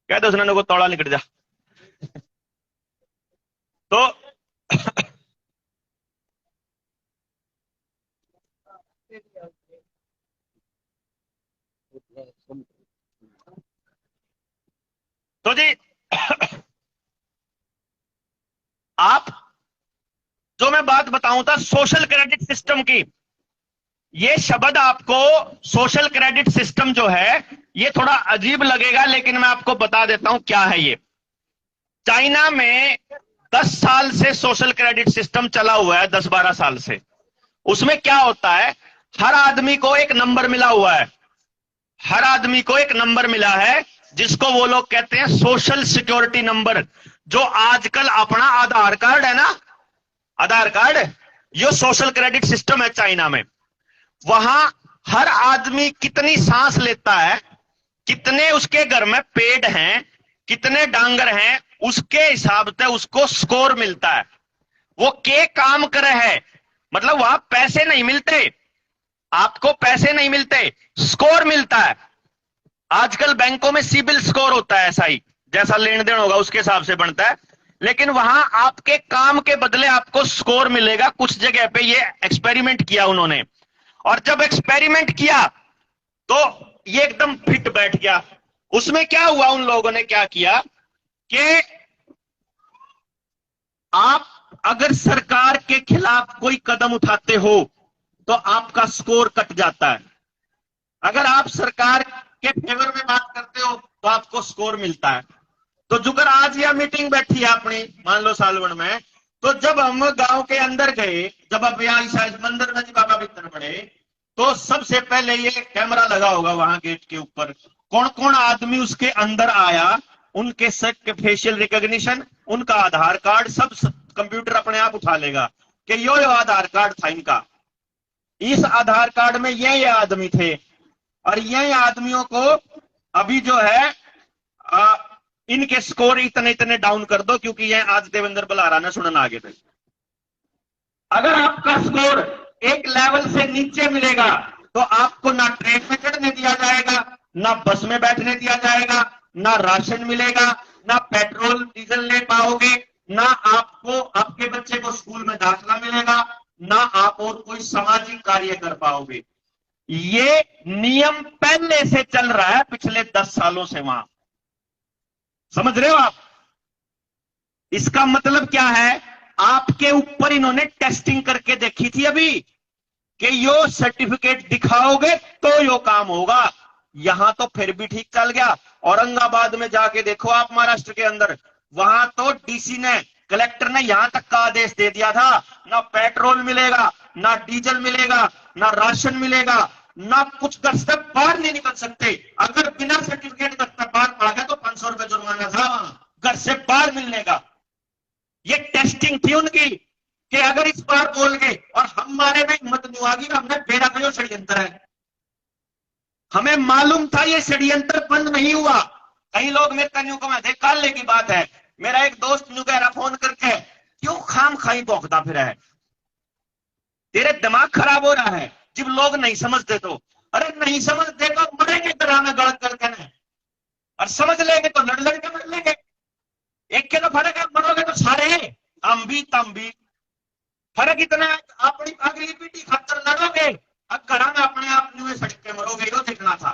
कह दो उसने को तोड़ा निकट जा। तो तो जी आप जो मैं बात बताऊं था सोशल क्रेडिट सिस्टम की, ये शब्द आपको सोशल क्रेडिट सिस्टम जो है ये थोड़ा अजीब लगेगा, लेकिन मैं आपको बता देता हूं क्या है ये। चाइना में 10 साल से सोशल क्रेडिट सिस्टम चला हुआ है, 10-12 साल से। उसमें क्या होता है, हर आदमी को एक नंबर मिला हुआ है, हर आदमी को एक नंबर मिला है जिसको वो लोग कहते हैं सोशल सिक्योरिटी नंबर। जो आजकल अपना आधार कार्ड है ना, आधार कार्ड, ये सोशल क्रेडिट सिस्टम है चाइना में। वहां हर आदमी कितनी सांस लेता है, कितने उसके घर में पेड़ हैं, कितने डांगर हैं, उसके हिसाब से उसको स्कोर मिलता है। वो के काम करे है, मतलब वहां पैसे नहीं मिलते, आपको पैसे नहीं मिलते, स्कोर मिलता है। आजकल बैंकों में सिबिल स्कोर होता है, ऐसा ही जैसा लेन देन होगा उसके हिसाब से बनता है, लेकिन वहां आपके काम के बदले आपको स्कोर मिलेगा। कुछ जगह पे ये एक्सपेरिमेंट किया उन्होंने, और जब एक्सपेरिमेंट किया तो ये एकदम फिट बैठ गया। उसमें क्या हुआ, उन लोगों ने क्या किया कि आप अगर सरकार के खिलाफ कोई कदम उठाते हो तो आपका स्कोर कट जाता है, अगर आप सरकार के फेवर में बात करते हो तो आपको स्कोर मिलता है। तो जुगर आज यह मीटिंग बैठी है अपनी, मान लो सालवन में, तो जब हम गांव के अंदर गए, जब अब यहाँ शायद मंदिर में बाबा भीतर पड़े, तो सबसे पहले ये कैमरा लगा होगा वहां गेट के ऊपर, कौन कौन आदमी उसके अंदर आया, उनके सबके फेशियल रिकॉग्निशन, उनका आधार कार्ड, सब कंप्यूटर अपने आप उठा लेगा कि यो आधार कार्ड था इनका, इस आधार कार्ड में ये आदमी थे, और ये आदमियों को अभी जो है इनके स्कोर इतने इतने डाउन कर दो, क्योंकि ये आज देवेंद्र बलारा ने सुनना आगे थे। अगर आपका स्कोर एक लेवल से नीचे मिलेगा तो आपको ना ट्रेन में चढ़ने दिया जाएगा, ना बस में बैठने दिया जाएगा, ना राशन मिलेगा, ना पेट्रोल डीजल ले पाओगे, ना आपको आपके बच्चे को स्कूल में दाखिला मिलेगा, ना आप और कोई सामाजिक कार्य कर पाओगे। ये नियम पहले से चल रहा है, पिछले 10 सालों से वहां, समझ रहे हो आप? इसका मतलब क्या है, आपके ऊपर इन्होंने टेस्टिंग करके देखी थी अभी कि यो सर्टिफिकेट दिखाओगे तो यो काम होगा। यहां तो फिर भी ठीक चल गया, औरंगाबाद में जाके देखो आप, महाराष्ट्र के अंदर, वहां तो डीसी ने, कलेक्टर ने यहां तक का आदेश दे दिया था, ना पेट्रोल मिलेगा, ना डीजल मिलेगा, ना राशन मिलेगा, ना कुछ, घर से बाहर नहीं निकल सकते। अगर बिना सर्टिफिकेट घर से बाहर पड़ा गया तो 500 रुपए जुर्माना था, घर से बाहर मिलने का। टेस्टिंग थी उनकी कि अगर इस बार बोल गए और हमारे में हिम्मत नहीं होगी, हमने बेरा का जो षड्यंत्र है, हमें मालूम था ये षड्यंत्र बंद नहीं हुआ। कई लोग मेरे कन्यू को मैं देख काले की बात है, मेरा एक दोस्त न्यू कह रहा फोन करके, क्यों खाम खाई भौंकता फिर है, तेरे दिमाग खराब हो रहा है। जब लोग नहीं समझते तो, अरे नहीं समझते तो मरेंगे तरह में गलत करके नहीं, और समझ लेंगे तो लड़ लड़ के मर लेंगे। एक के तो फर्क है, मरोगे तो सारे हम भी फर्क इतना है, अपनी अगली पीढ़ी खातर लड़ोगे, अब घर में अपने आप न्यू सड़ के मरोगे, यो देखना था।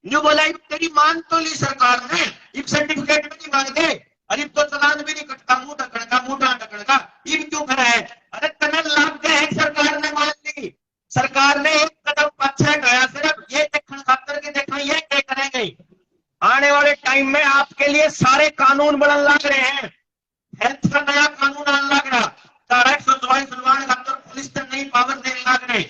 न्यू बोला तेरी मान तो ली सरकार ने, इब सर्टिफिकेट भी नहीं मांगते, अरे तो चलान भी नहीं कटता, मुंह ढकने का इब क्यों करा है? अरे तनल लाभ के है, सरकार ने मान ली, सरकार ने एक कदम पीछे गया, सिर्फ ये देखने खातर के देखना ये क्या करेंगे। आने वाले टाइम में आपके लिए सारे कानून बनने लग रहे हैं। हेल्थ का नया कानून आने लग रहा, धारा 144 सुलवाने खातर पुलिस से नई पावर देने लग रहे,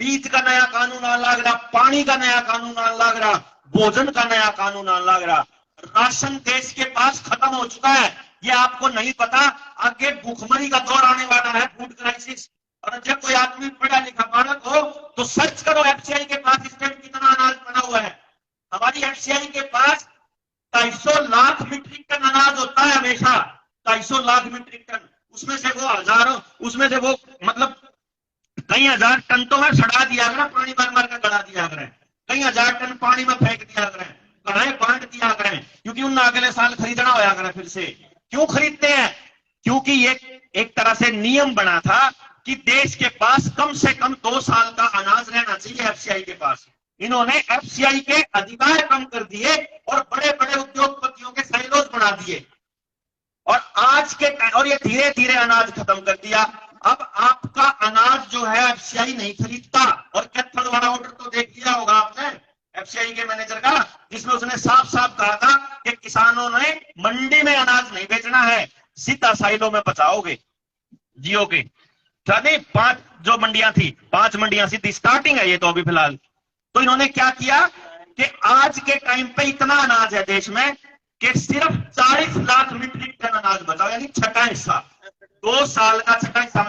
बीज का नया कानून आने लग रहा, पानी का नया कानून आने लग रहा, भोजन का नया कानून आने लग रहा। राशन देश के पास खत्म हो चुका है, ये आपको नहीं पता। आगे भूखमरी का दौर आने वाला है, फूड क्राइसिस। और जब कोई आदमी पढ़ा लिखा बालक हो तो सर्च करो एफसीआई के पास इस टाइम कितना अनाज पड़ा हुआ है। हमारी एफसीआई के पास 250 लाख मीट्रिक टन अनाज होता है हमेशा, 250 लाख मीट्रिक टन, उसमें से वो हजारों, उसमें से वो मतलब कई हजार टन तो मैं सड़ा दिया करें, पानी मार मार कर गड़ा दिया करें, कई हजार टन पानी में फेंक दिया करें, कढ़ाई बांट दिया करें, क्योंकि उन अगले साल खरीदना होया करें फिर से। क्यों खरीदते हैं? क्योंकि ये एक तरह से नियम बना था कि देश के पास कम से कम 2 साल का अनाज रहना चाहिए एफसीआई के पास। इन्होंने एफसीआई के अधिकार कम कर दिए और बड़े बड़े उद्योगपतियों के साइलोज बना दिए, और आज के और ये धीरे धीरे अनाज खत्म कर दिया। अब आपका अनाज जो है एफसीआई नहीं खरीदता। और कैथल वाला ऑर्डर तो देख लिया होगा आपने एफसीआई के मैनेजर का, जिसमें उसने साफ साफ कहा था कि किसानों ने मंडी में अनाज नहीं बेचना है, सीधा साइलों में पचाओगे जियो के। नहीं, 5 जो मंडियां थी, 5 मंडियां सीधी स्टार्टिंग है ये तो अभी फिलहाल। तो इन्होंने क्या किया कि आज के टाइम पे इतना अनाज है देश में कि सिर्फ 40 लाख मीट्रिक टन अनाज बचा, यानी छठा हिस्सा, 2 साल का छठा हिस्सा।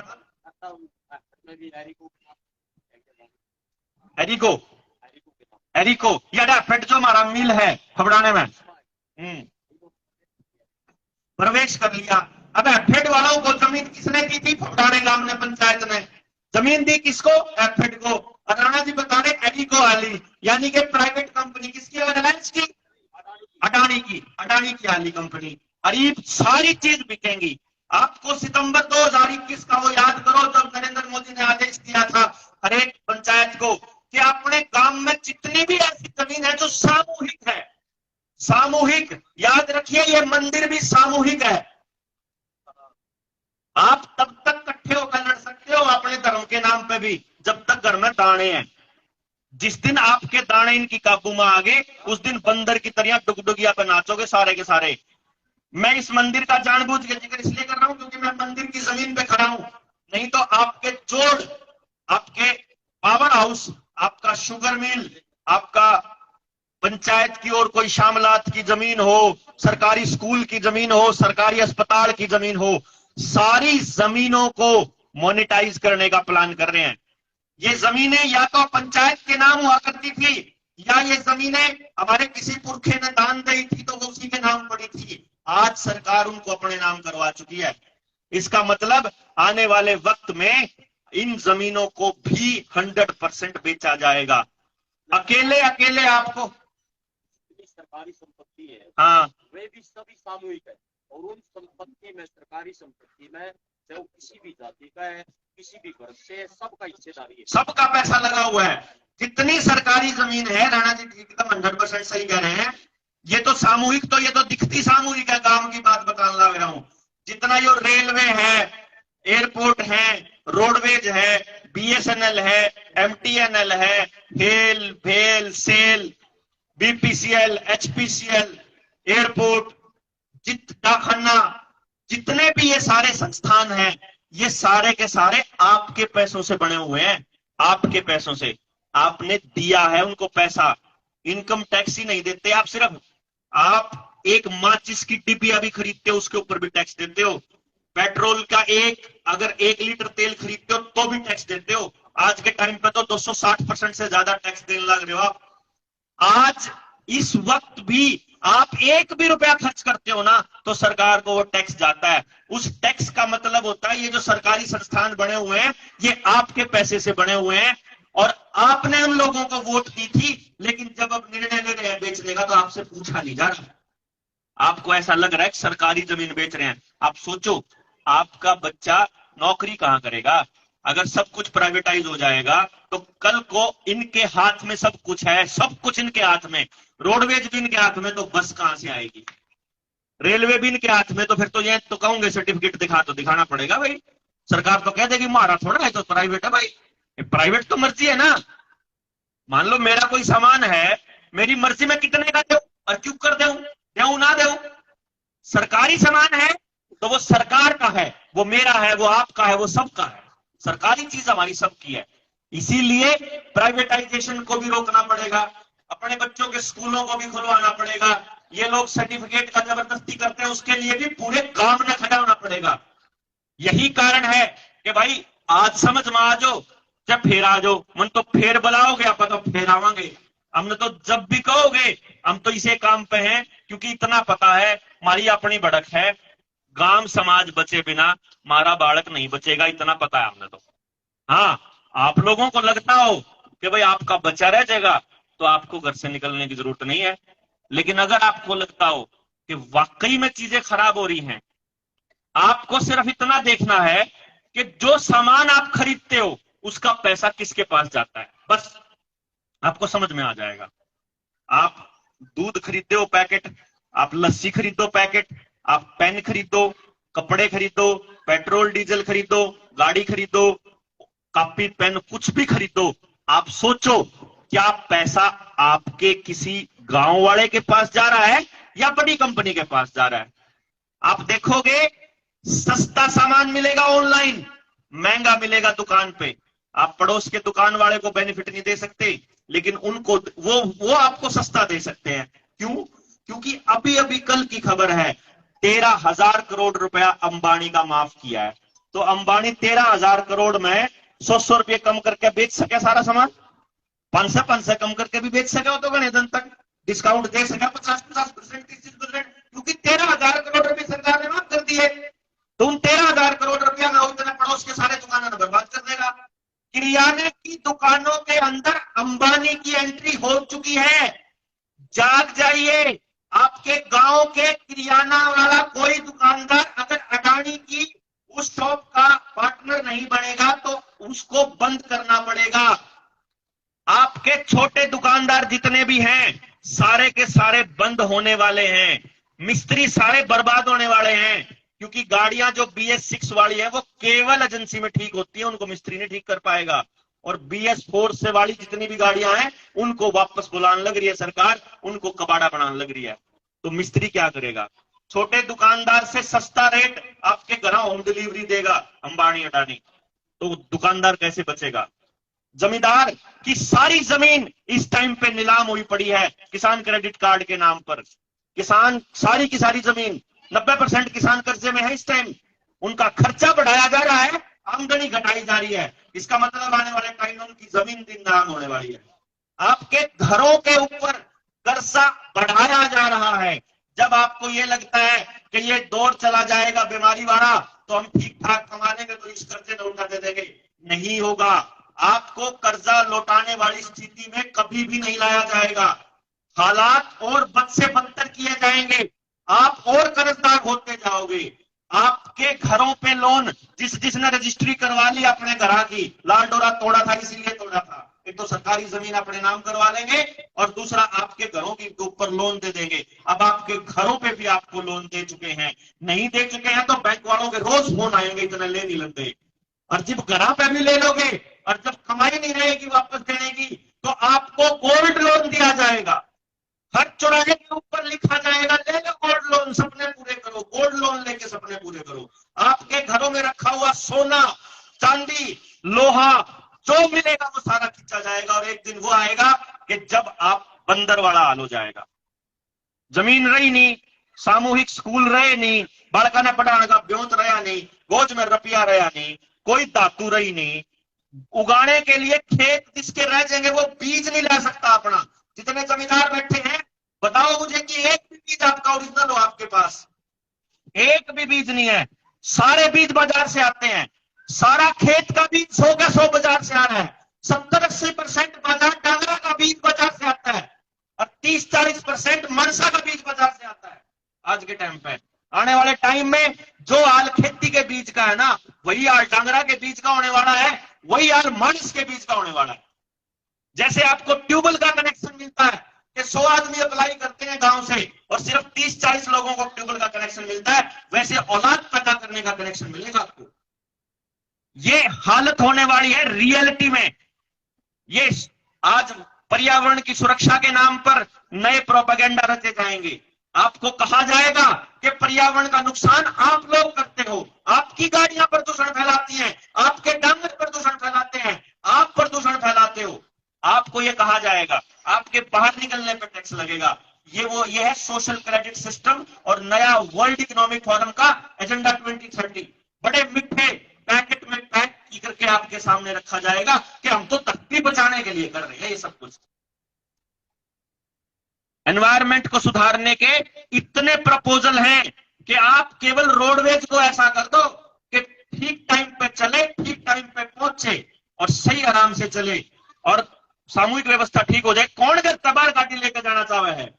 एरिको या डेफेड जो हमारा मिल है फबड़ाने में, प्रवेश कर लिया। अब एफेड वालों को जमीन किसने दी थी? फबड़ाने गांव ने, पंचायत ने जमीन दी किसको? एफेड को। अदाना जी बता रहे एरिको वाली, यानी कि प्राइवेट कंपनी किसकी? रिलायंस की, अडानी की, अडानी की वाली कंपनी। और ये सारी चीज बिकेंगी। आपको सितंबर 2021 का वो याद करो जब नरेंद्र मोदी ने आदेश दिया था हर एक पंचायत को कि अपने गांव में जितनी भी ऐसी जमीन है जो सामूहिक है, सामूहिक, याद रखिए ये मंदिर भी सामूहिक है। आप तब तक इकट्ठे होकर लड़ सकते हो अपने धर्म के नाम पे भी जब तक घर में दाने हैं। जिस दिन आपके दाने इनकी काबू में आ गए उस दिन बंदर की तरह डुगडुगिया पे नाचोगे सारे के सारे। मैं इस मंदिर का जानबूझ के जिक्र इसलिए कर रहा हूं क्योंकि मैं मंदिर की जमीन पे खड़ा हूं, नहीं तो आपके जोड़, आपके पावर हाउस, आपका शुगर मिल, आपका पंचायत की और कोई शामलात की जमीन हो, सरकारी स्कूल की जमीन हो, सरकारी अस्पताल की जमीन हो, सारी जमीनों को मोनेटाइज करने का प्लान कर रहे हैं। ये जमीनें या तो पंचायत के नाम हुआ करती थी या ये जमीनें हमारे किसी पुरखे ने दान दी थी तो वो उसी के नाम पड़ी थी। आज सरकार उनको अपने नाम करवा चुकी है। इसका मतलब आने वाले वक्त में इन जमीनों को भी 100% बेचा जाएगा। अकेले अकेले आपको सरकारी संपत्ति है, हाँ, वे भी सभी सामूहिक है। और उन संपत्ति में, सरकारी संपत्ति में, चाहे वो किसी भी जाति का है, किसी भी वर्ग से, सबका हिस्सेदारी है, सबका पैसा लगा हुआ है। जितनी सरकारी जमीन है, राणा जी एकदम 100% सही कह रहे हैं। ये तो सामूहिक, तो ये तो दिखती सामूहिक है, गांव की बात बताने लग रहा हूं। जितना ये रेलवे है, एयरपोर्ट है, रोडवेज है, बीएसएनएल है, एमटीएनएल है, हेल, भेल, सेल, बीपीसीएल, एचपीसीएल, एयरपोर्ट, डाकखाना, जितने भी ये सारे संस्थान हैं, ये सारे के सारे आपके पैसों से बने हुए हैं। आपके पैसों से आपने दिया है उनको पैसा। इनकम टैक्स ही नहीं देते आप, सिर्फ आप एक माचिस की डिबिया भी खरीदते हो उसके ऊपर भी टैक्स देते हो। पेट्रोल का अगर 1 लीटर तेल खरीदते हो तो भी टैक्स देते हो। आज के टाइम पे तो 260% से ज्यादा टैक्स देने लग रहे हो आप। आज इस वक्त भी आप 1 भी रुपया खर्च करते हो ना तो सरकार को वो टैक्स जाता है। उस टैक्स का मतलब होता है ये जो सरकारी संस्थान बने हुए हैं ये आपके पैसे से बने हुए हैं और आपने उन लोगों को वोट दी थी, लेकिन जब अब निर्णय ले रहे हैं बेचने का तो आपसे पूछा नहीं जा रहा। आपको ऐसा लग रहा है कि सरकारी जमीन बेच रहे हैं। आप सोचो आपका बच्चा नौकरी कहां करेगा? अगर सब कुछ प्राइवेटाइज हो जाएगा तो कल को इनके हाथ में सब कुछ है, सब कुछ इनके हाथ में, रोडवेज भी इनके हाथ में, तो बस कहां से आएगी? रेलवे भी इनके हाथ में, तो फिर तो ये तो कहूंगे सर्टिफिकेट दिखा, तो दिखाना पड़ेगा भाई। सरकार तो कह देगी मारा थोड़ा है तो प्राइवेट है भाई। प्राइवेट तो मर्जी है ना। मान लो मेरा कोई सामान है, मेरी मर्जी में कितने का दूं और क्यों कर दूं ना दूं। सरकारी सामान है तो वो सरकार का है, वो मेरा है, वो आपका है, वो सबका है। सरकारी चीज हमारी सबकी है। इसीलिए प्राइवेटाइजेशन को भी रोकना पड़ेगा, अपने बच्चों के स्कूलों को भी खुलवाना पड़ेगा। ये लोग सर्टिफिकेट का जबरदस्ती करते हैं, उसके लिए भी पूरे गांव में खड़ा होना पड़ेगा। यही कारण है कि भाई आज समझ में आ जाओ, जब फिर आ जाओ, मन तो फिर बुलाओगे आप तो फिर आवांगे। हमने तो जब भी कहोगे हम तो इसे काम पे हैं, क्योंकि इतना पता है हमारी अपनी बढ़क है, गांव समाज बचे बिना हमारा बालक नहीं बचेगा, इतना पता है हमने तो। हाँ, आप लोगों को लगता हो कि भाई आपका बच्चा रह जाएगा तो आपको घर से निकलने की जरूरत नहीं है, लेकिन अगर आपको लगता हो कि वाकई में चीजें खराब हो रही हैं, आपको सिर्फ इतना देखना है कि जो सामान आप खरीदते हो उसका पैसा किसके पास जाता है, बस आपको समझ में आ जाएगा। आप दूध खरीदते हो पैकेट, आप लस्सी खरीदो पैकेट, आप पेन खरीदो, कपड़े खरीदो, पेट्रोल डीजल खरीदो, गाड़ी खरीदो, कॉपी पेन कुछ भी खरीदो, आप सोचो क्या पैसा आपके किसी गांव वाले के पास जा रहा है या बड़ी कंपनी के पास जा रहा है? आप देखोगे सस्ता सामान मिलेगा ऑनलाइन, महंगा मिलेगा दुकान पे। आप पड़ोस के दुकान वाले को बेनिफिट नहीं दे सकते, लेकिन उनको वो आपको सस्ता दे सकते हैं। क्यों? क्योंकि अभी अभी कल की खबर है 13,000 करोड़ रुपया अंबानी का माफ किया है। तो अंबानी 13,000 करोड़ में 100 रुपये कम करके बेच सके सारा सामान, 500 कम करके भी बेच सके, हो तो गणे दिन तक डिस्काउंट दे सके 50%, 30%, क्योंकि 13,000 करोड़ रुपए सरकार ने माफ कर दिए। तो उन 13,000 करोड़ रुपया में उतने पड़ोस के सारे दुकानों ने बर्बाद कर देगा। किरियाने की दुकानों के अंदर अंबानी की एंट्री हो चुकी है। जाग जाइए, आपके गांव के किरियाना वाला कोई दुकानदार अगर अडानी की उस शॉप का पार्टनर नहीं बनेगा तो उसको बंद करना पड़ेगा। आपके छोटे दुकानदार जितने भी हैं सारे के सारे बंद होने वाले हैं, मिस्त्री सारे बर्बाद होने वाले हैं, क्योंकि गाड़ियां जो BS6 वाली है वो केवल एजेंसी में ठीक होती है, उनको मिस्त्री नहीं ठीक कर पाएगा। और BS4 से वाली जितनी भी गाड़ियां हैं उनको वापस बुलाने लग रही है सरकार, उनको कबाड़ा बनाने लग रही है। तो मिस्त्री क्या करेगा? छोटे दुकानदार से सस्ता रेट आपके घर होम डिलीवरी देगा अंबानी अडानी, तो दुकानदार कैसे बचेगा? जमींदार की सारी जमीन इस टाइम पे नीलाम हुई पड़ी है किसान क्रेडिट कार्ड के नाम पर। किसान सारी की सारी जमीन 90% किसान कर्जे में है इस टाइम। उनका खर्चा बढ़ाया जा रहा है, आमदनी घटाई जा रही है। इसका मतलब आने वाले टाइम में उनकी जमीन दिन नाम होने वाली है। आपके घरों के ऊपर कर्जा बढ़ाया जा रहा है। जब आपको ये लगता है कि ये दौर चला जाएगा बीमारी वाला तो हम ठीक ठाक कमा लेंगे तो इस कर्जे में उठा दे देंगे, नहीं होगा। आपको कर्जा लौटाने वाली स्थिति में कभी भी नहीं लाया जाएगा। हालात और बद से बदतर किए जाएंगे, आप और कर्जदार होते जाओगे। आपके घरों पे लोन जिसने रजिस्ट्री करवा ली अपने घर की, लाल डोरा तोड़ा था इसीलिए तोड़ा था। एक तो सरकारी जमीन अपने नाम करवा लेंगे और दूसरा आपके घरों के ऊपर लोन दे देंगे। अब आपके घरों पे भी आपको लोन दे चुके हैं, नहीं दे चुके हैं तो बैंक वालों के रोज फोन आएंगे इतना ले नहीं लेते। और जब घरों पे भी ले लोगे और जब कमाई नहीं रहेगी वापस देने की तो आपको गोल्ड लोन दिया जाएगा। हर चौराहे के ऊपर लिखा जाएगा ले लो गोल्ड लोन, सपने पूरे करो, गोल्ड लोन लेके सपने पूरे करो। आपके घरों में रखा हुआ सोना चांदी लोहा जो मिलेगा वो सारा खींचा जाएगा और एक दिन वो आएगा कि जब आप बंदर वाला हाल हो जाएगा, जमीन रही नहीं, सामूहिक स्कूल रहे नहीं, बालका ने पढ़ाने का ब्योंत रहा नहीं, गोज में रुपया रहा नहीं, कोई धातु रही नहीं, उगाने के लिए खेत जिसके रह जाएंगे वो बीज नहीं ला सकता अपना। जितने जमींदार बैठे हैं बताओ मुझे कि एक भी बीज आपका ओरिजिनल हो आपके पास? एक भी बीज नहीं है। सारे बीज बाजार से आते हैं, सारा खेत का बीज 100 का 100 बाजार से आ रहा है। 70-80% बाजार डांगरा का बीज बाजार से आता है और 30-40% मनसा का बीज बाजार से आता है। आज के टाइम पे, आने वाले टाइम में जो हाल खेती के बीज का है ना, वही हाल डांगरा के बीज का होने वाला है, वही हाल मानस के बीज का होने वाला है। जैसे आपको ट्यूबवेल का कनेक्शन मिलता है कि 100 आदमी अप्लाई करते हैं गांव से और सिर्फ 30-40 लोगों को ट्यूबवेल का कनेक्शन मिलता है, वैसे औलाद पैदा करने का कनेक्शन मिलेगा आपको। ये हालत होने वाली है रियलिटी में। ये आज पर्यावरण की सुरक्षा के नाम पर नए प्रोपेगेंडा रचे जाएंगे। आपको कहा जाएगा कि पर्यावरण का नुकसान आप लोग करते हो, आपकी गाड़ियां प्रदूषण फैलाती हैं, आपके डांगर प्रदूषण फैलाते हैं, आप प्रदूषण फैलाते हो। आपको यह कहा जाएगा, आपके बाहर निकलने पर टैक्स लगेगा। ये है सोशल क्रेडिट सिस्टम और नया वर्ल्ड इकोनॉमिक फोरम का एजेंडा 2030। बड़े मिठे पैकेट में पैक करके आपके सामने रखा जाएगा कि हम तो धरती बचाने के लिए कर रहे हैं ये सब कुछ। एनवायरमेंट को सुधारने के इतने प्रपोजल हैं कि आप केवल रोडवेज को ऐसा कर दो कि ठीक टाइम पे चले, ठीक टाइम पे पहुंचे और सही आराम से चले और सामूहिक व्यवस्था ठीक हो जाए। कौन अगर तबार गाड़ी लेकर जाना चाहे है?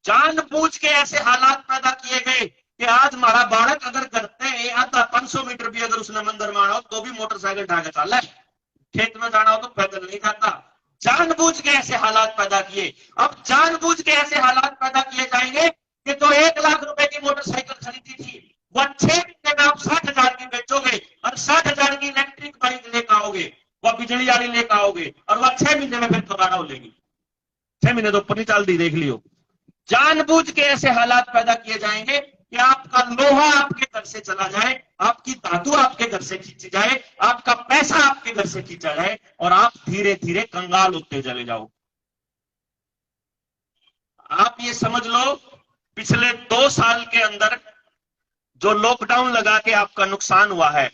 जानबूझ के ऐसे हालात पैदा किए गए कि आज हमारा बालक अगर करते हैं आधा 500 मीटर भी अगर उसने मंदिर माना हो तो भी मोटरसाइकिल ढाके चला है, खेत में जाना हो तो पैदल नहीं जाता। जानबूझ के ऐसे हालात पैदा किए। अब जानबूझ के ऐसे हालात पैदा किए जाएंगे कि जो 1 लाख रुपए की मोटरसाइकिल खरीदी थी वो 6 महीने में आप 60,000 की बेचोगे और 60,000 की इलेक्ट्रिक बाइक लेकर आओगे, वह बिजली वाली लेकर आओगे और वह 6 महीने में फिर दोबारा हो लेगी। 6 महीने तो ऊपर नहीं चलती, देख लियो। जानबूझ के ऐसे हालात पैदा किए जाएंगे कि आपका लोहा आपके घर से चला जाए, आपकी धातु आपके घर से खींची जाए, आपका पैसा आपके घर से खींचा जाए और आप धीरे धीरे कंगाल होते चले जाओ। आप ये समझ लो, पिछले 2 साल के अंदर जो लॉकडाउन लगा के आपका नुकसान हुआ है,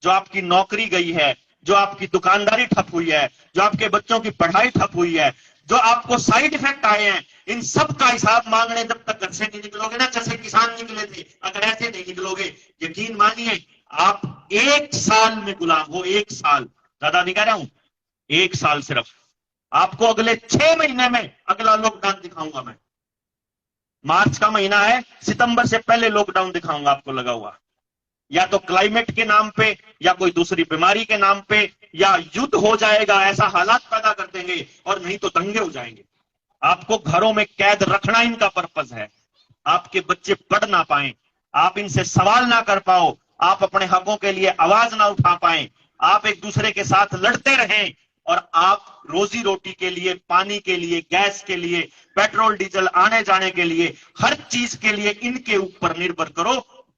जो आपकी नौकरी गई है, जो आपकी दुकानदारी ठप हुई है, जो आपके बच्चों की पढ़ाई ठप हुई है, जो आपको साइड इफेक्ट आए हैं, इन सब का हिसाब मांगने जब तक घर से नहीं निकलोगे ना, जैसे किसान निकले थे, अगर ऐसे नहीं निकलोगे, यकीन मानिए आप 1 साल में गुलाम हो। 1 साल, ज्यादा नहीं कह रहा हूं, 1 साल सिर्फ। आपको अगले 6 महीने में अगला लॉकडाउन दिखाऊंगा मैं। मार्च का महीना है, सितंबर से पहले लॉकडाउन दिखाऊंगा आपको लगा हुआ, या तो क्लाइमेट के नाम पे, या कोई दूसरी बीमारी के नाम पे, या युद्ध हो जाएगा, ऐसा हालात पैदा कर देंगे, और नहीं तो दंगे हो जाएंगे। आपको घरों में कैद रखना इनका पर्पस है। आपके बच्चे पढ़ ना पाए, आप इनसे सवाल ना कर पाओ, आप अपने हकों के लिए आवाज ना उठा पाए, आप एक दूसरे के साथ लड़ते रहें और आप रोजी रोटी के लिए, पानी के लिए, गैस के लिए, पेट्रोल डीजल आने जाने के लिए, हर चीज के लिए इनके ऊपर निर्भर करो,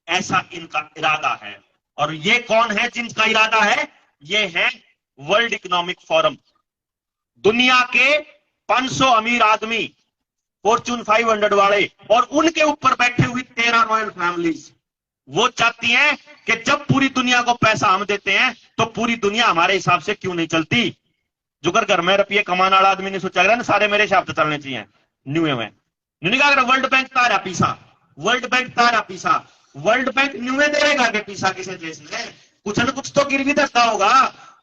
ऐसा इनका इरादा है। और ये कौन है जिनका इरादा है? ये है वर्ल्ड इकोनॉमिक फोरम। दुनिया के 500 अमीर आदमी, फॉर्च्यून 500 वाले और उनके ऊपर बैठे हुई 13 रॉयल फैमिलीज, वो चाहती हैं कि जब पूरी दुनिया को पैसा हम देते हैं तो पूरी दुनिया हमारे हिसाब से क्यों नहीं चलती। जो घर में रुपये कमाने वाला आदमी ने सोचा ना सारे मेरे हिसाब से चलने चाहिए। न्यू में वर्ल्ड बैंक तारा पीसा, वर्ल्ड बैंक तारा पीसा, वर्ल्ड बैंक न्यू में देगा कि पीसा किसी देश ने कुछ न कुछ तो गिरवी रखता होगा।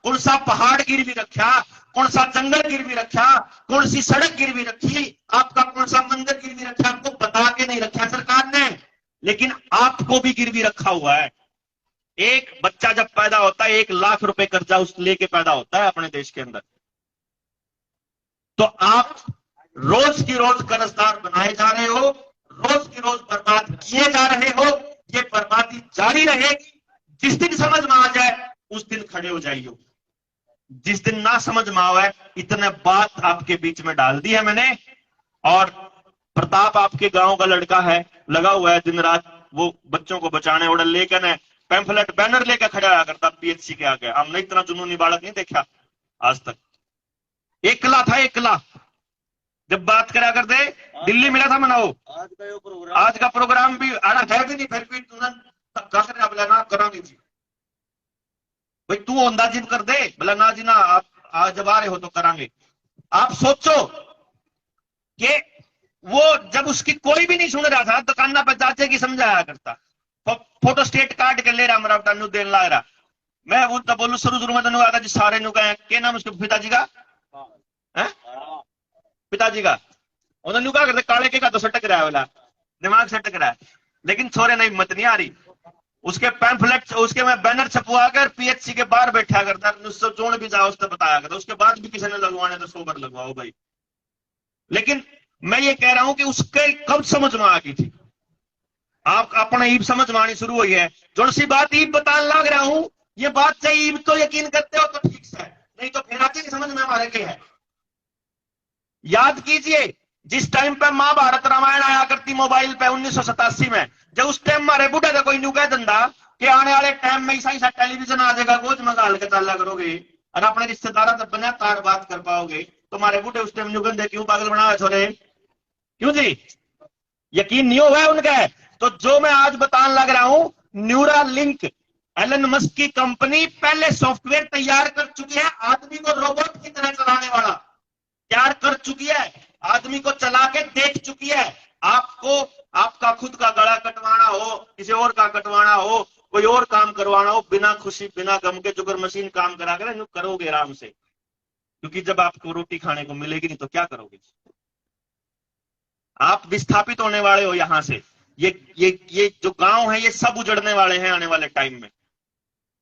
कौन सा पहाड़ गिरवी रखा, कौन सा जंगल गिरवी रखा, कौन सी सड़क गिरवी रखी, आपका कौन सा मंदिर गिरवी रखा, आपको बता के नहीं रखा सरकार ने, लेकिन आपको भी गिरवी रखा हुआ है। एक बच्चा जब पैदा होता है 1 लाख रुपए कर्जा उस लेके पैदा होता है अपने देश के अंदर। तो आप रोज की रोज कर्जदार बनाए जा रहे हो, रोज की रोज बर्बाद किए जा रहे हो। ये बर्बादी जारी रहेगी। जिस दिन समझ में आ जाए उस दिन खड़े हो जाइए। जिस दिन ना समझ में आए, इतने बात आपके बीच में डाल दी है मैंने। और प्रताप आपके गांव का लड़का है, लगा हुआ है दिन रात, वो बच्चों को बचाने और लेकर न पैम्फलेट बैनर लेकर खड़ा हुआ करता पीएचसी के आगे। हमने इतना जुनूनी बालक नहीं देखा आज तक। एकला था, एकला। जब बात करा करते दिल्ली मिला था मनाओ। आज का ये प्रोग्राम, आज का प्रोग्राम भी आना है भी नहीं, फिर भी तुरंत धक्का कर बोला ना करांगे जी, भाई तू अंदाजी कर दे, बोला ना जी ना, आप आज जब आ रहे हो तो करांगे। आप सोचो कि वो जब उसकी कोई भी नहीं सुन रहा था, दुकाना पर चाचे की समझाया करता, फोटो स्टेट काट के ले रहा, मेरा टानू देन ला रहा। मैं वो तो बोलू शुरू में तो आता जी सारे नु कहे क्या नाम उसके पिताजी का है, पिताजी का उन्होंने क्या करते काले के का तो सटक रहा है, बोला दिमाग सटक रहा है, लेकिन छोरे नहीं हिम्मत नहीं आ रही। उसके पैम्फलेट उसके मैं बैनर छपवा कर पीएचसी के बाहर बैठा करता, उससे जोड़ भी जाओ उसने बताया करता, उसके बाद भी किसी ने लगवाने तो सोबर लगवाओ भाई। लेकिन मैं ये कह रहा हूं कि उसके कब समझ में आ गई थी, आप अपना ईब समझ में आनी शुरू हुई है। जो सी बात ईब बताने लग रहा हूं, ये बात चाहिए ईब तो यकीन करते हो तो ठीक है, नहीं तो फिर आती नहीं समझ में हमारे के है। याद कीजिए जिस टाइम पे महाभारत रामायण आया करती मोबाइल पे 1987 में, जब उस टाइम हमारे बुढ़े का कोई न्यू कह धंधा कि आने वाले टाइम में ऐसा ऐसा टेलीविजन आ जाएगा, गोज में डाल के चाला करोगे और अपने रिश्तेदारों तक बना तार बात कर पाओगे, तो हमारे बुढ़े उस टाइम न्यू गंदे क्यों पागल बनावे छोरे, क्यों जी? यकीन नहीं हुआ उनका। तो जो मैं आज बताने लग रहा हूं, न्यूरा लिंक एलन मस्क की कंपनी पहले सॉफ्टवेयर तैयार कर चुकी है, आदमी को रोबोट की तरह चलाने वाला तैयार कर चुकी है, आदमी को चला के देख चुकी है। आपको आपका खुद का गला कटवाना हो, किसी और का कटवाना हो, कोई और काम करवाना हो, बिना खुशी बिना गम के जुगर मशीन काम करा कर करोगे आराम से, क्योंकि जब आपको रोटी खाने को मिलेगी नहीं तो क्या करोगे? आप विस्थापित होने वाले हो यहां से। ये जो गांव है ये सब उजड़ने वाले हैं आने वाले टाइम में।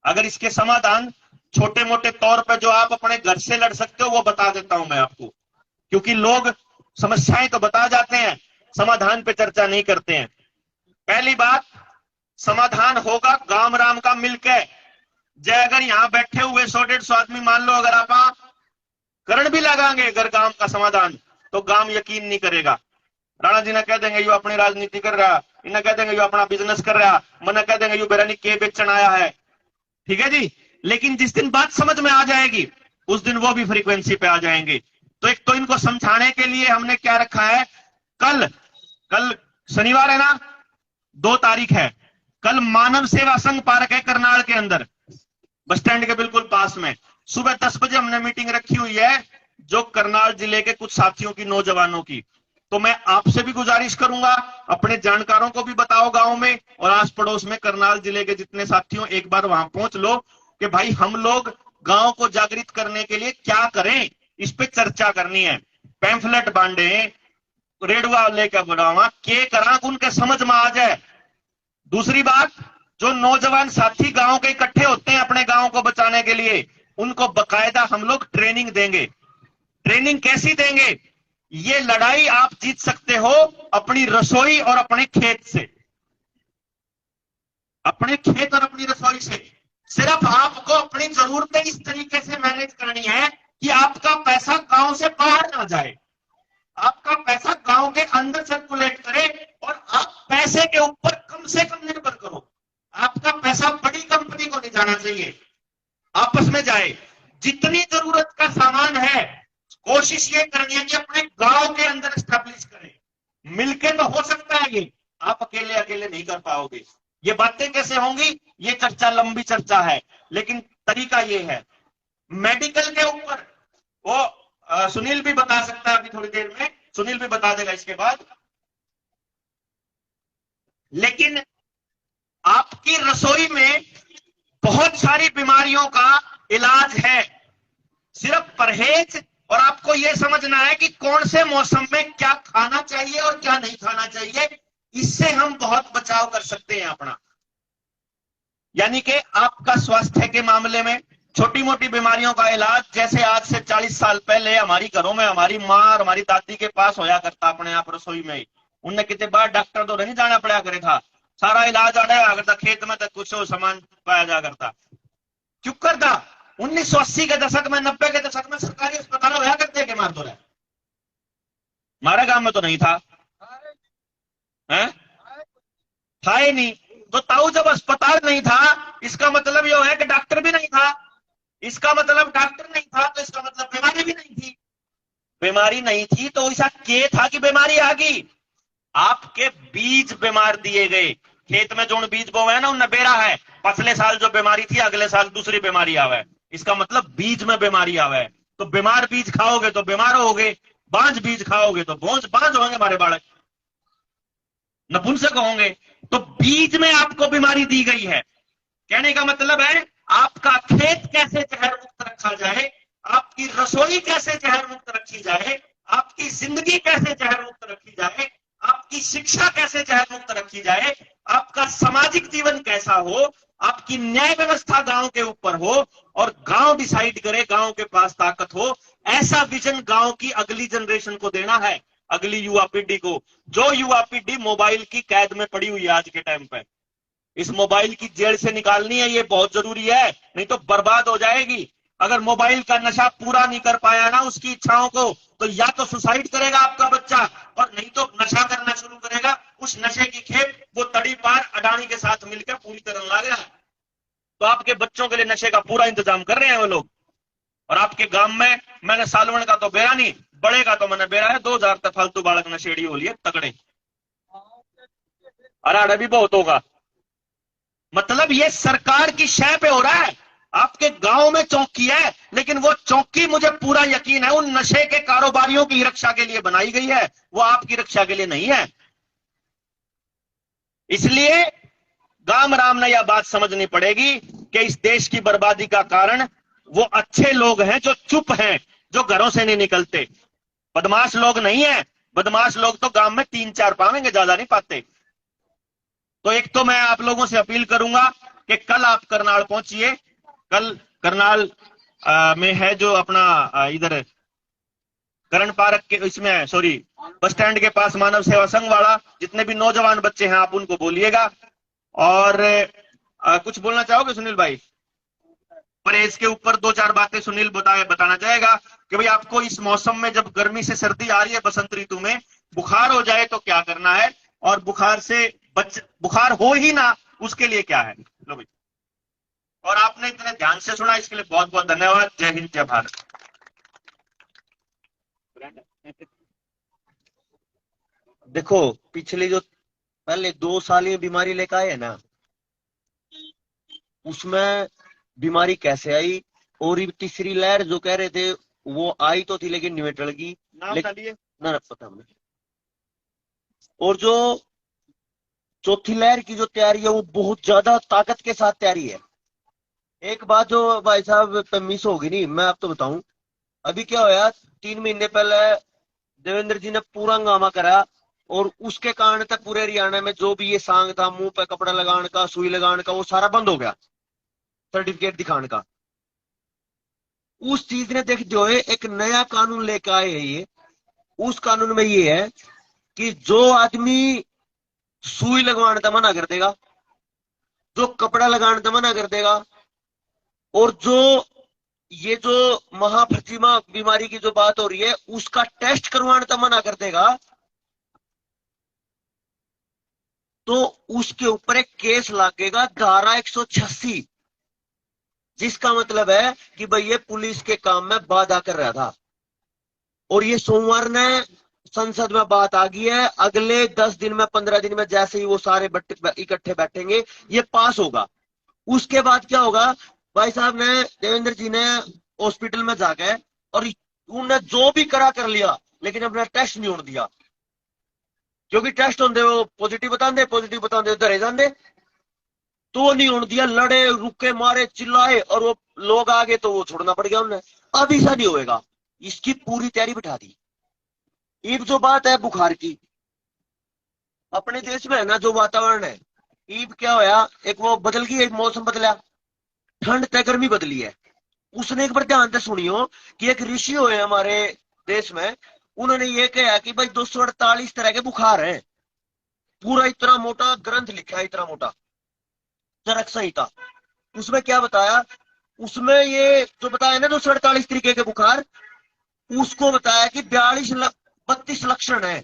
अगर इसके समाधान छोटे मोटे तौर पे जो आप अपने घर से लड़ सकते हो वो बता देता हूं मैं आपको, क्योंकि लोग समस्याएं तो बता जाते हैं, समाधान पे चर्चा नहीं करते हैं। पहली बात, समाधान होगा गांव राम का मिलकर। जय अगर यहां बैठे हुए 100-150 आदमी मान लो अगर आप करण भी लगाएंगे अगर गांव का समाधान, तो गांव यकीन नहीं करेगा। राणा जी ने कह देंगे यू अपनी राजनीति कर रहा, इन्हें कह देंगे यू अपना बिजनेस कर रहा, मन कह देंगे यू बेरानी के बेचन आया है, ठीक है जी। लेकिन जिस दिन बात समझ में आ जाएगी उस दिन वो भी फ्रीक्वेंसी पे आ जाएंगे। तो एक तो इनको समझाने के लिए हमने क्या रखा है, कल शनिवार है ना, 2 तारीख है, कल मानव सेवा संघ पार्क है करनाल के अंदर, बस स्टैंड के बिल्कुल पास में, सुबह 10 बजे हमने मीटिंग रखी हुई है जो करनाल जिले के कुछ साथियों की, नौजवानों की। तो मैं आपसे भी गुजारिश करूंगा, अपने जानकारों को भी बताओ गांव में और आस पड़ोस में करनाल जिले के जितने साथियों, एक बार वहां पहुंच लो कि भाई हम लोग गांव को जागृत करने के लिए क्या करें, इस पे चर्चा करनी है। पैम्फलेट बांटे, रेडवा लेकर बुलावा के करा उनके समझ में आ जाए। दूसरी बात, जो नौजवान साथी गांव के इकट्ठे होते हैं अपने गांव को बचाने के लिए, उनको बकायदा हम लोग ट्रेनिंग देंगे। ट्रेनिंग कैसी देंगे? ये लड़ाई आप जीत सकते हो अपनी रसोई और अपने खेत से, अपने खेत और अपनी रसोई से। सिर्फ आपको अपनी जरूरतें इस तरीके से मैनेज करनी है कि आपका पैसा गांव से बाहर ना जाए, आपका पैसा गांव के अंदर सर्कुलेट करे और आप पैसे के ऊपर कम से कम निर्भर करो। आपका पैसा बड़ी कंपनी को नहीं जाना चाहिए, आपस में जाए। जितनी जरूरत का सामान है कोशिश ये करनी है कि अपने गांव के अंदर स्टैब्लिश करें। मिलके तो हो सकता है ये, आप अकेले अकेले नहीं कर पाओगे। ये बातें कैसे होंगी, ये चर्चा लंबी चर्चा है, लेकिन तरीका ये है। मेडिकल के ऊपर वो सुनील भी बता सकता है, अभी थोड़ी देर में सुनील भी बता देगा इसके बाद। लेकिन आपकी रसोई में बहुत सारी बीमारियों का इलाज है, सिर्फ परहेज और आपको यह समझना है कि कौन से मौसम में क्या खाना चाहिए और क्या नहीं खाना चाहिए, इससे हम बहुत बचाव कर सकते हैं अपना। यानी कि आपका स्वास्थ्य के मामले में छोटी मोटी बीमारियों का इलाज, जैसे आज से 40 साल पहले हमारी घरों में हमारी माँ और हमारी दादी के पास होया करता अपने आप रसोई में, उनने कितने बार डॉक्टर तो नहीं जाना पड़ा करे था, सारा इलाज आया करता खेत में, तक कुछ सामान पाया जा करता। क्यों करता? 1980 के दशक में, 90 के दशक में सरकारी अस्पताल होया करते के मार दो रहे, हमारे गांव में तो नहीं था, था ही नहीं। तो ताऊ जब अस्पताल नहीं था, इसका मतलब यह है कि डॉक्टर भी नहीं था, इसका मतलब डॉक्टर नहीं था तो इसका मतलब बीमारी भी नहीं थी। बीमारी नहीं थी तो ऐसा के था कि बीमारी आ गई। आपके बीज बीमार दिए गए, खेत में जो बीज बोए है ना उनमें बेरा है, पिछले साल जो बीमारी थी अगले साल दूसरी बीमारी आवे, इसका मतलब बीज में बीमारी आवे। तो बीमार बीज खाओगे तो बीमार होगे, बांझ बीज खाओगे तो बांझ होंगे हमारे बालक, नपुंसक होंगे। तो बीज में आपको बीमारी दी गई है। कहने का मतलब है आपका खेत कैसे जहर मुक्त रखा जाए, आपकी रसोई कैसे जहर मुक्त रखी जाए, आपकी जिंदगी कैसे जहर मुक्त रखी जाए, आपकी शिक्षा कैसे जहर मुक्त रखी जाए, आपका सामाजिक जीवन कैसा हो, आपकी न्याय व्यवस्था गांव के ऊपर हो और गांव डिसाइड करे, गांव के पास ताकत हो। ऐसा विजन गांव की अगली जनरेशन को देना है, अगली युवा पीढ़ी को। जो युवा पीढ़ी मोबाइल की कैद में पड़ी हुई है आज के टाइम पे, इस मोबाइल की जेल से निकालनी है, ये बहुत जरूरी है, नहीं तो बर्बाद हो जाएगी। अगर मोबाइल का नशा पूरा नहीं कर पाया ना उसकी इच्छाओं को, तो या तो सुसाइड करेगा आपका बच्चा और नहीं तो नशा करना शुरू करेगा। उस नशे की खेप वो तड़ी पार अडानी के साथ मिलकर पूरी तरह लग रहा है। तो आपके बच्चों के लिए नशे का पूरा इंतजाम कर रहे हैं वो लोग। और आपके गांव में मैंने सालवन का तो बेरा नहीं, बड़े का तो मैंने बेरा है, 2000 तक फालतू बालक नशेड़ी हो लिए तगड़े, अराड़ा भी बहुत होगा। मतलब ये सरकार की शय पे हो रहा है। आपके गांव में चौकी है, लेकिन वो चौकी मुझे पूरा यकीन है उन नशे के कारोबारियों की रक्षा के लिए बनाई गई है, वो आपकी रक्षा के लिए नहीं है। इसलिए गांव राम ने यह बात समझनी पड़ेगी कि इस देश की बर्बादी का कारण वो अच्छे लोग हैं जो चुप हैं, जो घरों से नहीं निकलते। बदमाश लोग नहीं है, बदमाश लोग तो गांव में 3-4 पावेंगे, ज्यादा नहीं पाते। तो एक तो मैं आप लोगों से अपील करूंगा कि कल आप करनाल पहुंचिए। कल करनाल में है जो अपना इधर करण पार्क के इसमें सॉरी बस स्टैंड के पास मानव सेवा संघ वाला, जितने भी नौजवान बच्चे हैं आप उनको बोलिएगा। और कुछ बोलना चाहोगे सुनील भाई? परहेज के ऊपर 2-4 बातें सुनील बताना चाहेगा कि भाई आपको इस मौसम में जब गर्मी से सर्दी आ रही है, बसंत ऋतु में बुखार हो जाए तो क्या करना है, और बुखार हो ही ना उसके लिए क्या है। लो भाई, और आपने इतने ध्यान से सुना इसके लिए बहुत बहुत धन्यवाद। जय हिंद, जय भारत। देखो पिछले जो पहले 2 साल ये बीमारी लेकर आए है ना, उसमें बीमारी कैसे आई, और ये तीसरी लहर जो कह रहे थे वो आई तो थी लेकिन निवेटल की ना पता हमें। और जो चौथी लहर की जो तैयारी है वो बहुत ज्यादा ताकत के साथ तैयारी है। एक बात जो भाई साहब मिस होगी नहीं, मैं आपको बताऊं। अभी क्या होया, 3 महीने पहले देवेंद्र जी ने पूरा हंगामा करा और उसके कारण तक पूरे हरियाणा में जो भी ये सांग था, मुंह पे कपड़ा लगाने का, सुई लगाने का, वो सारा बंद हो गया, सर्टिफिकेट दिखाने का। उस चीज ने देखते हुए एक नया कानून लेकर आए हैं ये। उस कानून में ये है कि जो आदमी सुई लगवाने का मना कर देगा, जो कपड़ा लगाने का मना कर देगा, और जो ये जो महाफजीमा बीमारी की जो बात हो रही है उसका टेस्ट करवाने का मना कर देगा, तो उसके ऊपर एक केस लगेगा, धारा 186, जिसका मतलब है कि भाई ये पुलिस के काम में बाधा कर रहा था। और ये सोमवार ने संसद में बात आ गई है, अगले 10 दिन में 15 दिन में जैसे ही वो सारे इकट्ठे बैठेंगे ये पास होगा। उसके बाद क्या होगा, भाई साहब ने देवेंद्र जी ने हॉस्पिटल में जाके और उन्होंने जो भी करा कर लिया, लेकिन अपना टेस्ट नहीं होने दिया, क्योंकि टेस्ट होंगे वो पॉजिटिव बताते धरे जाते, तो वो नहीं होने दिया। लड़े, रुके, मारे, चिल्लाए और वो लोग आ गए तो वो छोड़ना पड़ गया उन्हें। अब ऐसा नहीं होएगा, इसकी पूरी तैयारी बिठा दी। एक जो बात है बुखार की, अपने देश में है ना जो वातावरण है, ईब क्या होया, एक वो बदल गई, एक मौसम बदला, ठंड तय गर्मी बदली है। उसने एक बार ध्यान से सुनियो कि एक ऋषि हुए हमारे देश में, उन्होंने ये कहा कि भाई 248 तरह के बुखार हैं। पूरा इतना मोटा ग्रंथ लिखा है, इतना मोटा चरक संहिता। उसमें क्या बताया, उसमें ये जो बताया ना 248 तरीके के बुखार, उसको बताया कि 32 लक्षण है।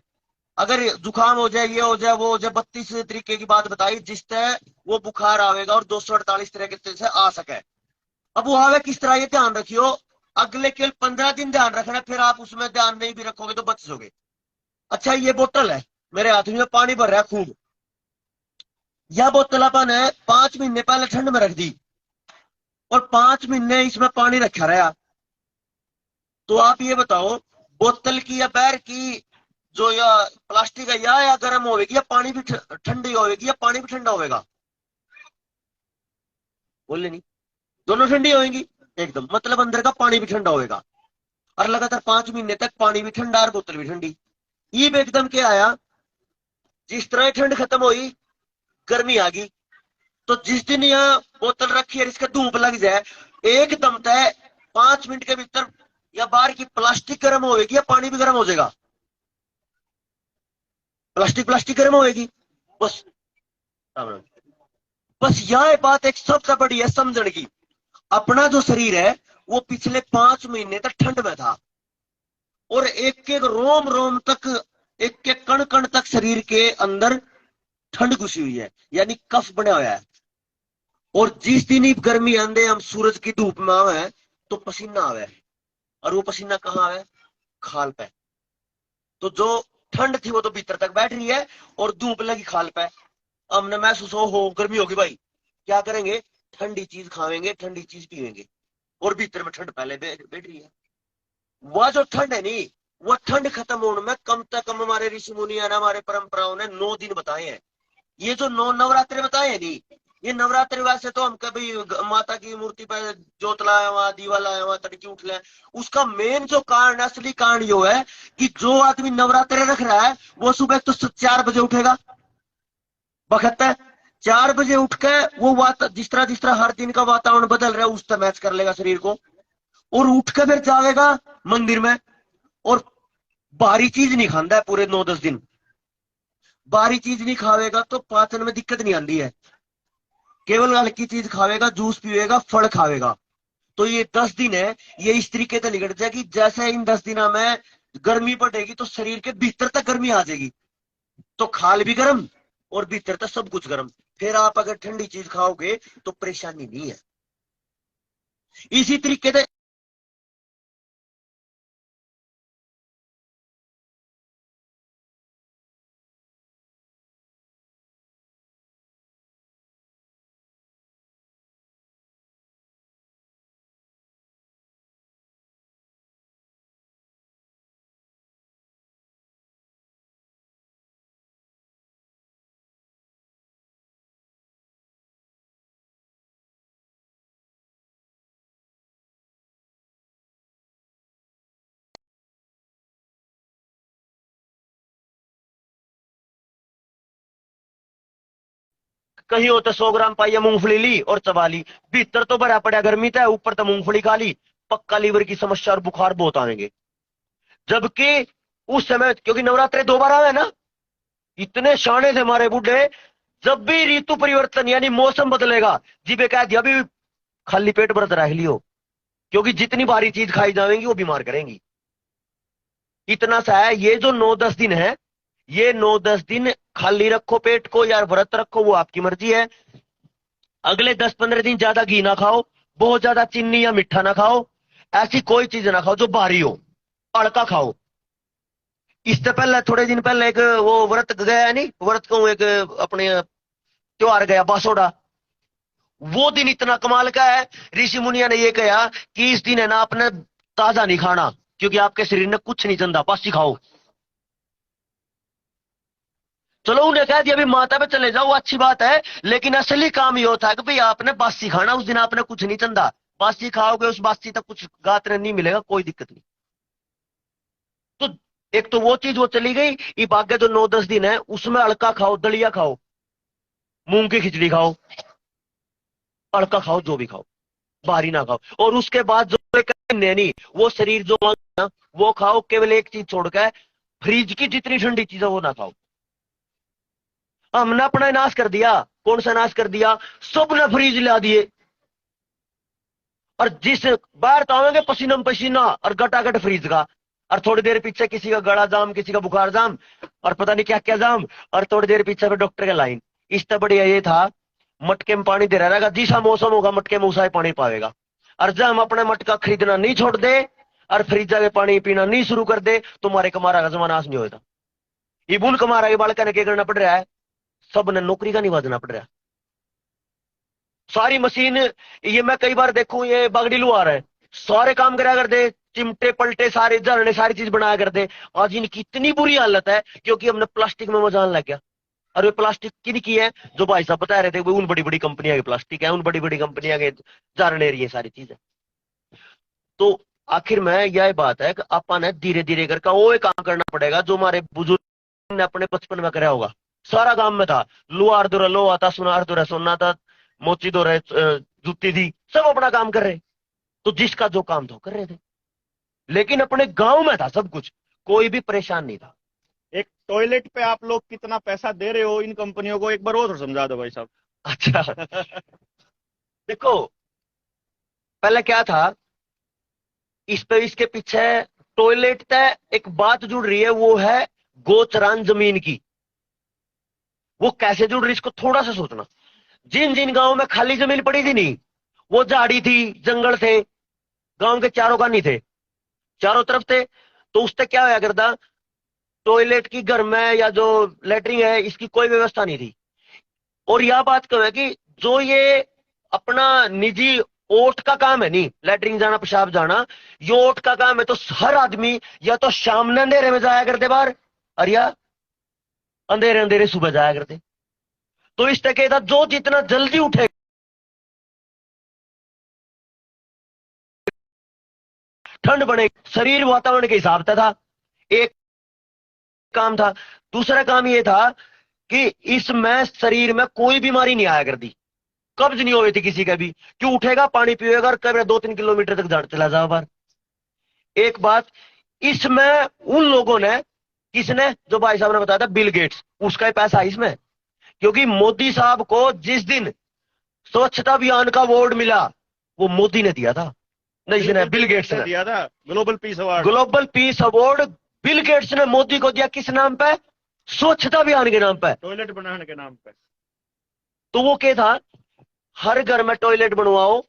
अगर जुकाम हो जाए, ये हो जाए, वो हो जाए, 32 तरीके की बात बताई जिससे वो बुखार आवेगा और 248 तरह के से आ सके। अब वो आवे किस तरह, ये ध्यान रखियो अगले केवल 15 दिन ध्यान रखना, फिर आप उसमें ध्यान नहीं भी रखोगे तो बच जाओगे। अच्छा, ये बोतल है मेरे हाथ में, पानी भर रहा है खूब। यह बोतल अपन है 5 महीने पहले ठंड में रख दी और 5 महीने इसमें पानी रखा रहा, तो आप ये बताओ बोतल की या बैर की जो या प्लास्टिक है या गर्म होगी, या पानी भी ठंडी होगी, या पानी भी ठंडा होगा? बोले नहीं, दोनों ठंडी होंगी एकदम, मतलब अंदर का पानी भी ठंडा होगा। और लगातार 5 महीने तक पानी भी ठंडा और बोतल भी ठंडी। ये एकदम क्या आया, जिस तरह ठंड खत्म हुई गर्मी आ गई, तो जिस दिन यह बोतल रखी है इसका धूप लग जाए एकदम तय 5 मिनट के भीतर या बाहर की प्लास्टिक गर्म होगी या पानी भी गर्म हो जाएगा? प्लास्टिक गर्म होगी। बस बस यह बात एक सबसे बड़ी है समझने की। अपना जो शरीर है वो पिछले 5 महीने तक ठंड में था और एक एक रोम रोम तक, एक एक कण कण तक शरीर के अंदर ठंड घुसी हुई है, यानी कफ बना हुआ है। और जिस दिन ही गर्मी आंदे हम सूरज की धूप में आवे तो पसीना आवे, और वो पसीना कहाँ आवे? खाल पे। तो जो ठंड थी वो तो भीतर तक बैठ रही है और धूप लगी खाल पे। हमने महसूस हो गर्मी होगी भाई, क्या करेंगे? ठंडी चीज खावेंगे, ठंडी चीज पीवेंगे, और भीतर में ठंड पहले बैठ रही है। वह जो ठंड है नी, वह ठंड खत्म होने में कम से कम हमारे ऋषि मुनिया ने, हमारे परंपराओं ने 9 दिन बताए हैं। ये जो 9 नवरात्रे बताए हैं नी, ये नवरात्रि वैसे तो हम कभी माता की मूर्ति पर जोत लाया वहां, दीवा लाया वहां, तड़की उठ लाया, उसका मेन जो कारण, असली कारण यो है कि जो आदमी नवरात्रे रख रहा है वो सुबह तो 4 बजे उठेगा, वक्त है 4 बजे उठ के वो जिस तरह हर दिन का वातावरण बदल रहा है उस तरह मैच कर लेगा शरीर को, और उठ के फिर जाएगा मंदिर में, और बाहरी चीज नहीं खाता है पूरे 9-10 दिन। बाहरी चीज नहीं खावेगा तो पाचन में दिक्कत नहीं आती है, केवल हल्की चीज खावेगा, जूस पीवेगा, फल खावेगा। तो ये 10 दिन है, ये इस तरीके से निकट जाएगी जैसे इन 10 दिनों में गर्मी बढ़ेगी तो शरीर के भीतर तक गर्मी आ जाएगी, तो खाल भी गर्म और भीतर तक सब कुछ गर्म। फिर आप अगर ठंडी चीज खाओगे तो परेशानी नहीं है। इसी तरीके से कहीं होता 100 ग्राम पाइया मूंगफली ली और चबा ली, भीतर तो भरा पड़ा गर्मी था, ऊपर तो मूंगफली खा ली, पक्का लीवर की समस्या और बुखार बहुत आएंगे। जबकि उस समय क्योंकि नवरात्रे 2 बार आवे ना, इतने शाने थे हमारे बूढ़े, जब भी ऋतु परिवर्तन यानी मौसम बदलेगा जीबे कह दिया भी खाली पेट व्रत रख लियो, क्योंकि जितनी भारी चीज खाई जाएंगी वो बीमार करेंगी। इतना सा है, ये जो 9-10 दिन है, ये 9-10 दिन खाली रखो पेट को या व्रत रखो, वो आपकी मर्जी है। अगले 10-15 दिन ज्यादा घी ना खाओ, बहुत ज्यादा चीनी या मिठा ना खाओ, ऐसी कोई चीज ना खाओ जो भारी हो, हल्का खाओ। इससे पहले थोड़े दिन पहले एक वो व्रत गया नहीं, व्रत को एक अपने त्योहार गया बासोड़ा, वो दिन इतना कमाल का है, ऋषि मुनिया ने ये कहा कि इस दिन है ना अपने ताजा नहीं खाना, क्योंकि आपके शरीर ने कुछ नहीं चंदा, बासी खाओ। चलो उन्हें कह दिया भी माता पे चले जाओ, अच्छी बात है, लेकिन असली काम ये होता है कि भाई आपने बासी खाना, उस दिन आपने कुछ नहीं चंदा, बासी खाओगे उस बासी तक कुछ गात्र नहीं मिलेगा, कोई दिक्कत नहीं। तो एक तो वो चीज वो चली गई, ये बाकी जो 9-10 दिन है उसमें हल्का खाओ, दलिया खाओ, मूंग की खिचड़ी खाओ, हल्का खाओ, जो भी खाओ, भारी ना खाओ। और उसके बाद जो नहीं, वो शरीर जो मांगेगा वो खाओ, केवल एक चीज छोड़कर फ्रिज की जितनी ठंडी चीज है वो ना खाओ। हमने अपना नाश कर दिया। कौन सा नाश कर दिया? सब ने फ्रिज ला दिए, और जिस बाहर तो आवेंगे पसीना में पसीना और गटागट फ्रिज का, और थोड़ी देर पीछे किसी का गला जाम, किसी का बुखार जाम, और पता नहीं क्या क्या जाम, और थोड़ी देर पीछे फिर डॉक्टर का लाइन। इससे बढ़िया ये था मटके में पानी दे रहेगा, जैसा मौसम होगा मटके में उसा ही पानी पावेगा। और जब हम अपने मटका खरीदना नहीं छोड़ दे और फ्रिज के पानी पीना नहीं शुरू कर दे तो हमारे कमारा का जमाना नहीं होता। ये बुल कमारा के बालक ने क्या करना पड़ रहा है, सब ने नौकरी का निभाना पड़ रहा है। सारी मशीन, ये मैं कई बार देखूं, ये बागड़ी लुआ रहा है, सारे काम करा कर दे, चिमटे पलटे सारे झरने सारी चीज बनाया कर दे। आज इनकी इतनी बुरी हालत है क्योंकि हमने प्लास्टिक में मजान लग गया। और वे प्लास्टिक किनकी है, जो भाई साहब बता रहे थे, वो उन बड़ी बड़ी कंपनियां की प्लास्टिक है, उन बड़ी बड़ी कंपनियां के झरने रही है सारी चीजें। तो आखिर में यह बात है कि अपन धीरे धीरे करके वो काम करना पड़ेगा जो हमारे बुजुर्ग ने अपने बचपन में कराया होगा। सारा काम में था, लुहार दो लोहा था, सुनार दो सोना था, मोची दो जूती थी, सब अपना काम कर रहे। तो जिसका जो काम था कर रहे थे, लेकिन अपने गांव में था सब कुछ, कोई भी परेशान नहीं था। एक टॉयलेट पे आप लोग कितना पैसा दे रहे हो इन कंपनियों को, एक बार और समझा दो भाई साहब। अच्छा देखो, पहले क्या था, इसके पीछे टॉयलेट तय एक बात जुड़ रही है, वो है गोचरान जमीन की। वो कैसे जुड़ रही है इसको थोड़ा सा सोचना। जिन जिन गांवों में खाली जमीन पड़ी थी नहीं, वो झाड़ी थी, जंगल थे, गांव के चारों का नहीं थे, चारों तरफ थे, तो उससे क्या होया करता, टॉयलेट की घर में या जो लेटरिन है इसकी कोई व्यवस्था नहीं थी। और यह बात क्यों है कि जो ये अपना निजी ओट का काम है नहीं, लेटरिन जाना पेशाब जाना, ये ओट का काम है, तो हर आदमी या तो शाम ने अंधेरे में जाया करते बाहर, और या अंधेरे अंधेरे सुबह जाया करते। तो इस तरह था, जो जितना जल्दी उठे ठंड बने, शरीर वातावरण के हिसाब से था, एक काम था। दूसरा काम यह था कि इसमें शरीर में कोई बीमारी नहीं आया करती, कब्ज नहीं हो थी किसी का भी, क्यों उठेगा पानी पिएगा और कब 2-3 किलोमीटर तक चला जाओ बाहर। एक बात इसमें उन लोगों ने, किसने, जो भाई साहब ने बताया था बिल गेट्स, उसका ही पैसा है इसमें। क्योंकि मोदी साहब को जिस दिन स्वच्छता अभियान का अवार्ड मिला वो मोदी ने दिया था, नहीं बिल गेट्स ने दिया था, global peace award. Global peace award Bill Gates ने मोदी को दिया, किस नाम पे, स्वच्छता अभियान के नाम पे, टॉयलेट बनाने के नाम पे। तो वो क्या था, हर घर में टॉयलेट बनवाओ।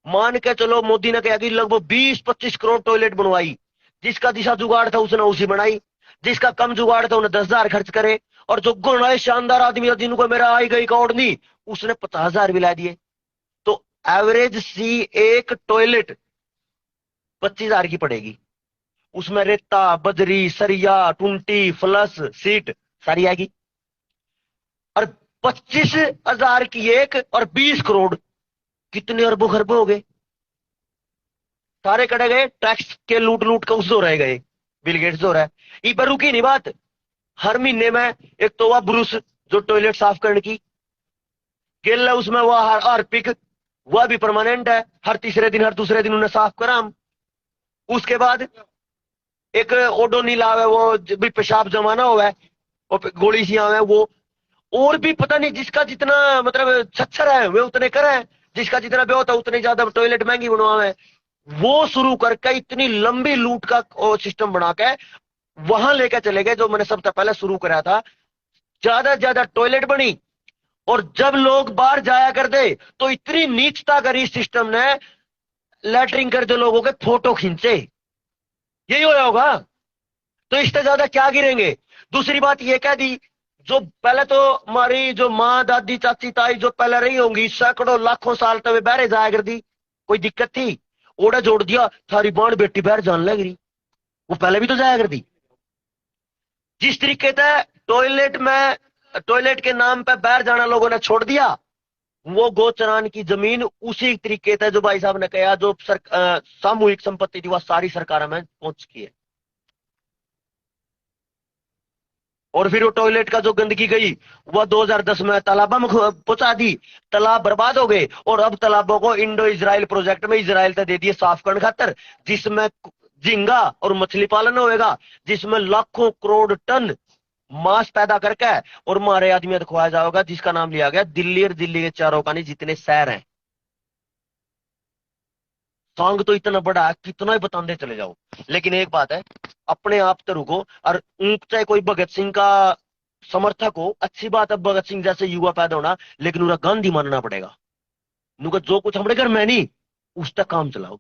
मान के चलो मोदी ने कहा कि लगभग 20-25 करोड़ टॉयलेट बनवाई, जिसका दिशा जुगाड़ था उसने उसी बनाई, जिसका कम जुगाड़ था उन्हें 10,000 खर्च करे, और जो गुण शानदार आदमी जिनको मेरा आई गई कौड़ नहीं, उसने 50,000 भी ला दिए। तो एवरेज सी एक टॉयलेट 25,000 की पड़ेगी, उसमें रेता बजरी सरिया टुंटी फ्लस सीट सारी आएगी। और 25,000 की एक और 20 करोड़, कितने अरबों खरबों हो गए, सारे कड़े गए, टैक्स के लूट लूट के उस रह गए, बिल गेट्स हो रहा है। ये पर रुकी नहीं बात, हर महीने में एक तो वह ब्रूस जो टॉयलेट साफ करने की गेल है, उसमें वह हार्पिक, वह भी परमानेंट है, हर तीसरे दिन हर दूसरे दिन उन्हें साफ करा हम। उसके बाद एक ओडोनिल आवे, वो भी पेशाब जमाना हुआ है, और गोली सी आवे वो, और भी पता नहीं, जिसका जितना मतलब छच्छर है वे उतने करे, जिसका जितना भी होता उतने ज्यादा टॉयलेट महंगी बनवावे। वो शुरू करके इतनी लंबी लूट का सिस्टम बना के वहां लेकर चले गए, जो मैंने सबसे पहले शुरू करा था। ज्यादा से ज्यादा टॉयलेट बनी, और जब लोग बाहर जाया करते तो इतनी नीचता करी सिस्टम ने, लेटरिंग करते लोगों के फोटो खींचे, यही होया होगा। तो इससे ज्यादा क्या गिरेंगे। दूसरी बात ये कह दी, जो पहले तो हमारी जो माँ दादी चाची ताई जो पहले रही होंगी, सैकड़ों लाखों साल तक बहरे जाया करती, कोई दिक्कत थी, ओड़ा जोड़ दिया, थारी बाण बेटी बहर जान लग रही, वो पहले भी तो जाया करती। जिस तरीके से टॉयलेट के नाम पे बाहर जाना लोगों ने छोड़ दिया, वो गोचरान की जमीन उसी तरीके से, जो भाई साहब ने कहा, जो सामूहिक संपत्ति थी वह सारी सरकार में पहुंच चुकी है। और फिर वो टॉयलेट का जो गंदगी गई वह 2010 में तालाबों में पहुंचा दी, तालाब बर्बाद हो गए, और अब तालाबों को इंडो इजराइल प्रोजेक्ट में इजराइल से दे दिए साफ करने खातर, जिसमें झींगा और मछली पालन होएगा, जिसमें लाखों करोड़ टन मांस पैदा करके और मारे आदमी खुआया जाएगा, जिसका नाम लिया गया दिल्ली, और दिल्ली के चारों कानी जितने शहर हैं। सांग तो इतना बड़ा कितना ही बताते चले जाओ, लेकिन एक बात है, अपने आप तो रुको। और चाहे कोई भगत सिंह का समर्थक हो, अच्छी बात है भगत सिंह जैसे युवा पैदा होना, लेकिन उन्हें गांधी मानना पड़ेगा। उनका जो कुछ हमारे घर में नहीं उस तक काम चलाओ।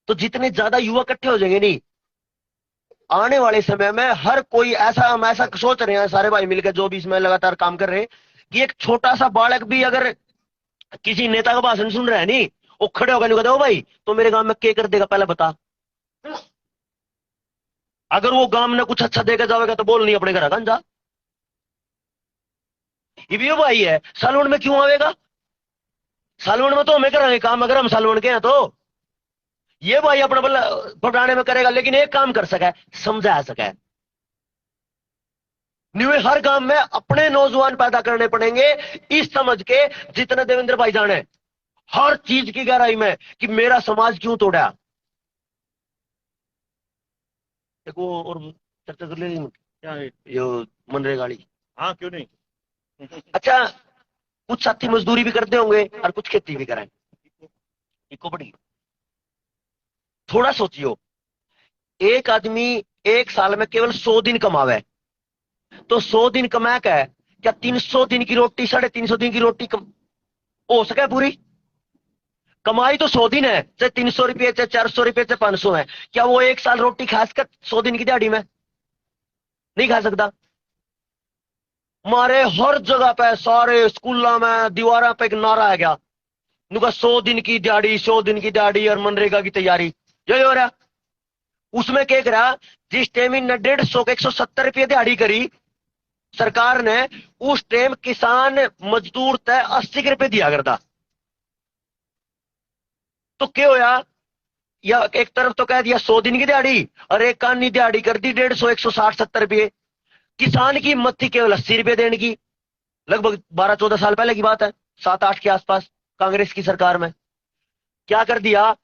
तो जितने ज्यादा युवा इकट्ठे हो जाएंगे नहीं, आने वाले समय में हर कोई ऐसा, हम ऐसा सोच रहे हैं सारे भाई मिलकर जो भी इसमें लगातार काम कर रहे हैं, कि एक छोटा सा बालक भी अगर किसी नेता का भाषण सुन रहा है नहीं, वो खड़े होकर नहीं कहते, ओ भाई तो मेरे गांव में क्या कर देगा पहले बता। अगर वो गांव में कुछ अच्छा देकर जाएगा तो बोल नहीं अपने घर का जा, ये भी भाई है, सालवन में क्यों आवेगा? सालवन में तो हमें करेंगे काम, अगर हम सालवन के हैं तो ये भाई अपना पढ़ाने में करेगा, लेकिन एक काम कर सका है, समझा सका है। न्यू हर गांव में अपने नौजवान पैदा करने पड़ेंगे, इस समझ के जितने देवेंद्र भाई जाने हर चीज की गहराई में कि मेरा समाज क्यों तोड़ा। एक वो और चर्चा कर लेंगे क्या है? ये मनरेगा वाली। हाँ क्यों नहीं। अच्छा, कुछ साथी मजदूरी भी करते होंगे और कुछ खेती भी करें, इको बड़ी। थोड़ा सोचियो, एक आदमी एक साल में केवल 100 दिन कमावे, तो 100 दिन कमा के क्या 300 दिन की रोटी, 350 दिन की रोटी हो सके पूरी? कमाई तो 100 दिन है, चाहे 300 रुपये, चाहे 400 रुपये, चाहे 500 है, क्या वो एक साल रोटी खा सके 100 दिन की दिहाड़ी में? नहीं खा सकता। मारे हर जगह पे, सारे स्कूलों में दीवारों पे एक नारा है गया, नुका 100 दिन की दिहाड़ी, 100 दिन की दिहाड़ी और मनरेगा की तैयारी, यही हो रहा। उसमें क्या करा, जिस टाइम ने 150 के 170 रुपये दिहाड़ी करी सरकार ने, उस टाइम किसान मजदूर तय 80 रुपये दिया करता। तो क्या होया, या एक तरफ तो कह दिया 100 दिन की दिहाड़ी और एक कानी दिहाड़ी कर दी 150, 160-170 रुपये। किसान की हिम्मत थी केवल 80 रुपये देने की, लगभग 12-14 साल पहले की बात है, 7-8 के आसपास कांग्रेस की सरकार में। क्या कर दिया,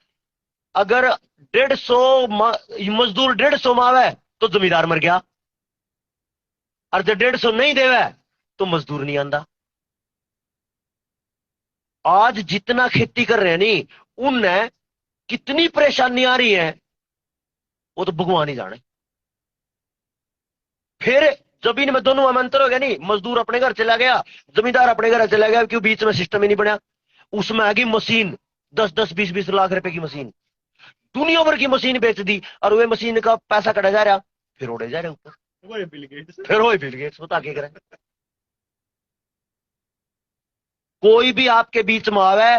अगर 150 मजदूर 150 मावे तो जमींदार मर गया, और जब 150 नहीं देवे तो मजदूर नहीं आंदा। आज जितना खेती कर रहे हैं नहीं, उनने कितनी परेशानी आ रही है वो तो भगवान ही जाने। फिर जमीन में दोनों में अंतर हो गया नहीं, मजदूर अपने घर चला गया, जमींदार अपने घर चला गया, क्यों बीच में सिस्टम ही नहीं बना। उसमें आ गई मशीन, 10-10, 20-20 लाख रुपए की मशीन, दुनिया भर की मशीन बेच दी, और वे मशीन का पैसा कटा जा रहा, फिर उड़े जा रहे ऊपर, वो बिल गेट्स। फिर हो बिल गेट्स, बता के करें। कोई भी आपके बीच में आवे,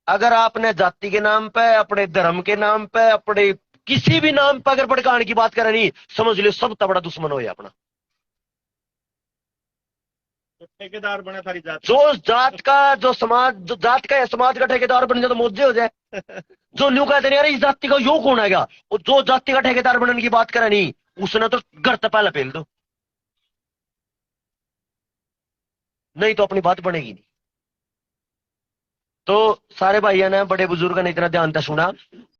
अगर आपने जाति के नाम पे, अपने धर्म के नाम पे, अपने किसी भी नाम पर अगर भड़काने की बात करे नहीं, समझ लो सब बड़ा दुश्मन हो अपना। तो ठेकेदार बने सारी जात, जो जात का, जो समाज, जो जात का या समाज का ठेकेदार बन जाए तो मौजे हो जाए। जो न्यू कहते नहीं, अरे इस जाति का यो कौन है क्या, जो जाति का ठेकेदार बनने की बात करे नहीं, उसने तो घर तक पहले फेल दो, नहीं तो अपनी बात बनेगी नहीं। तो सारे भाइयों ने, बड़े बुजुर्ग ने इतना ध्यान से सुना,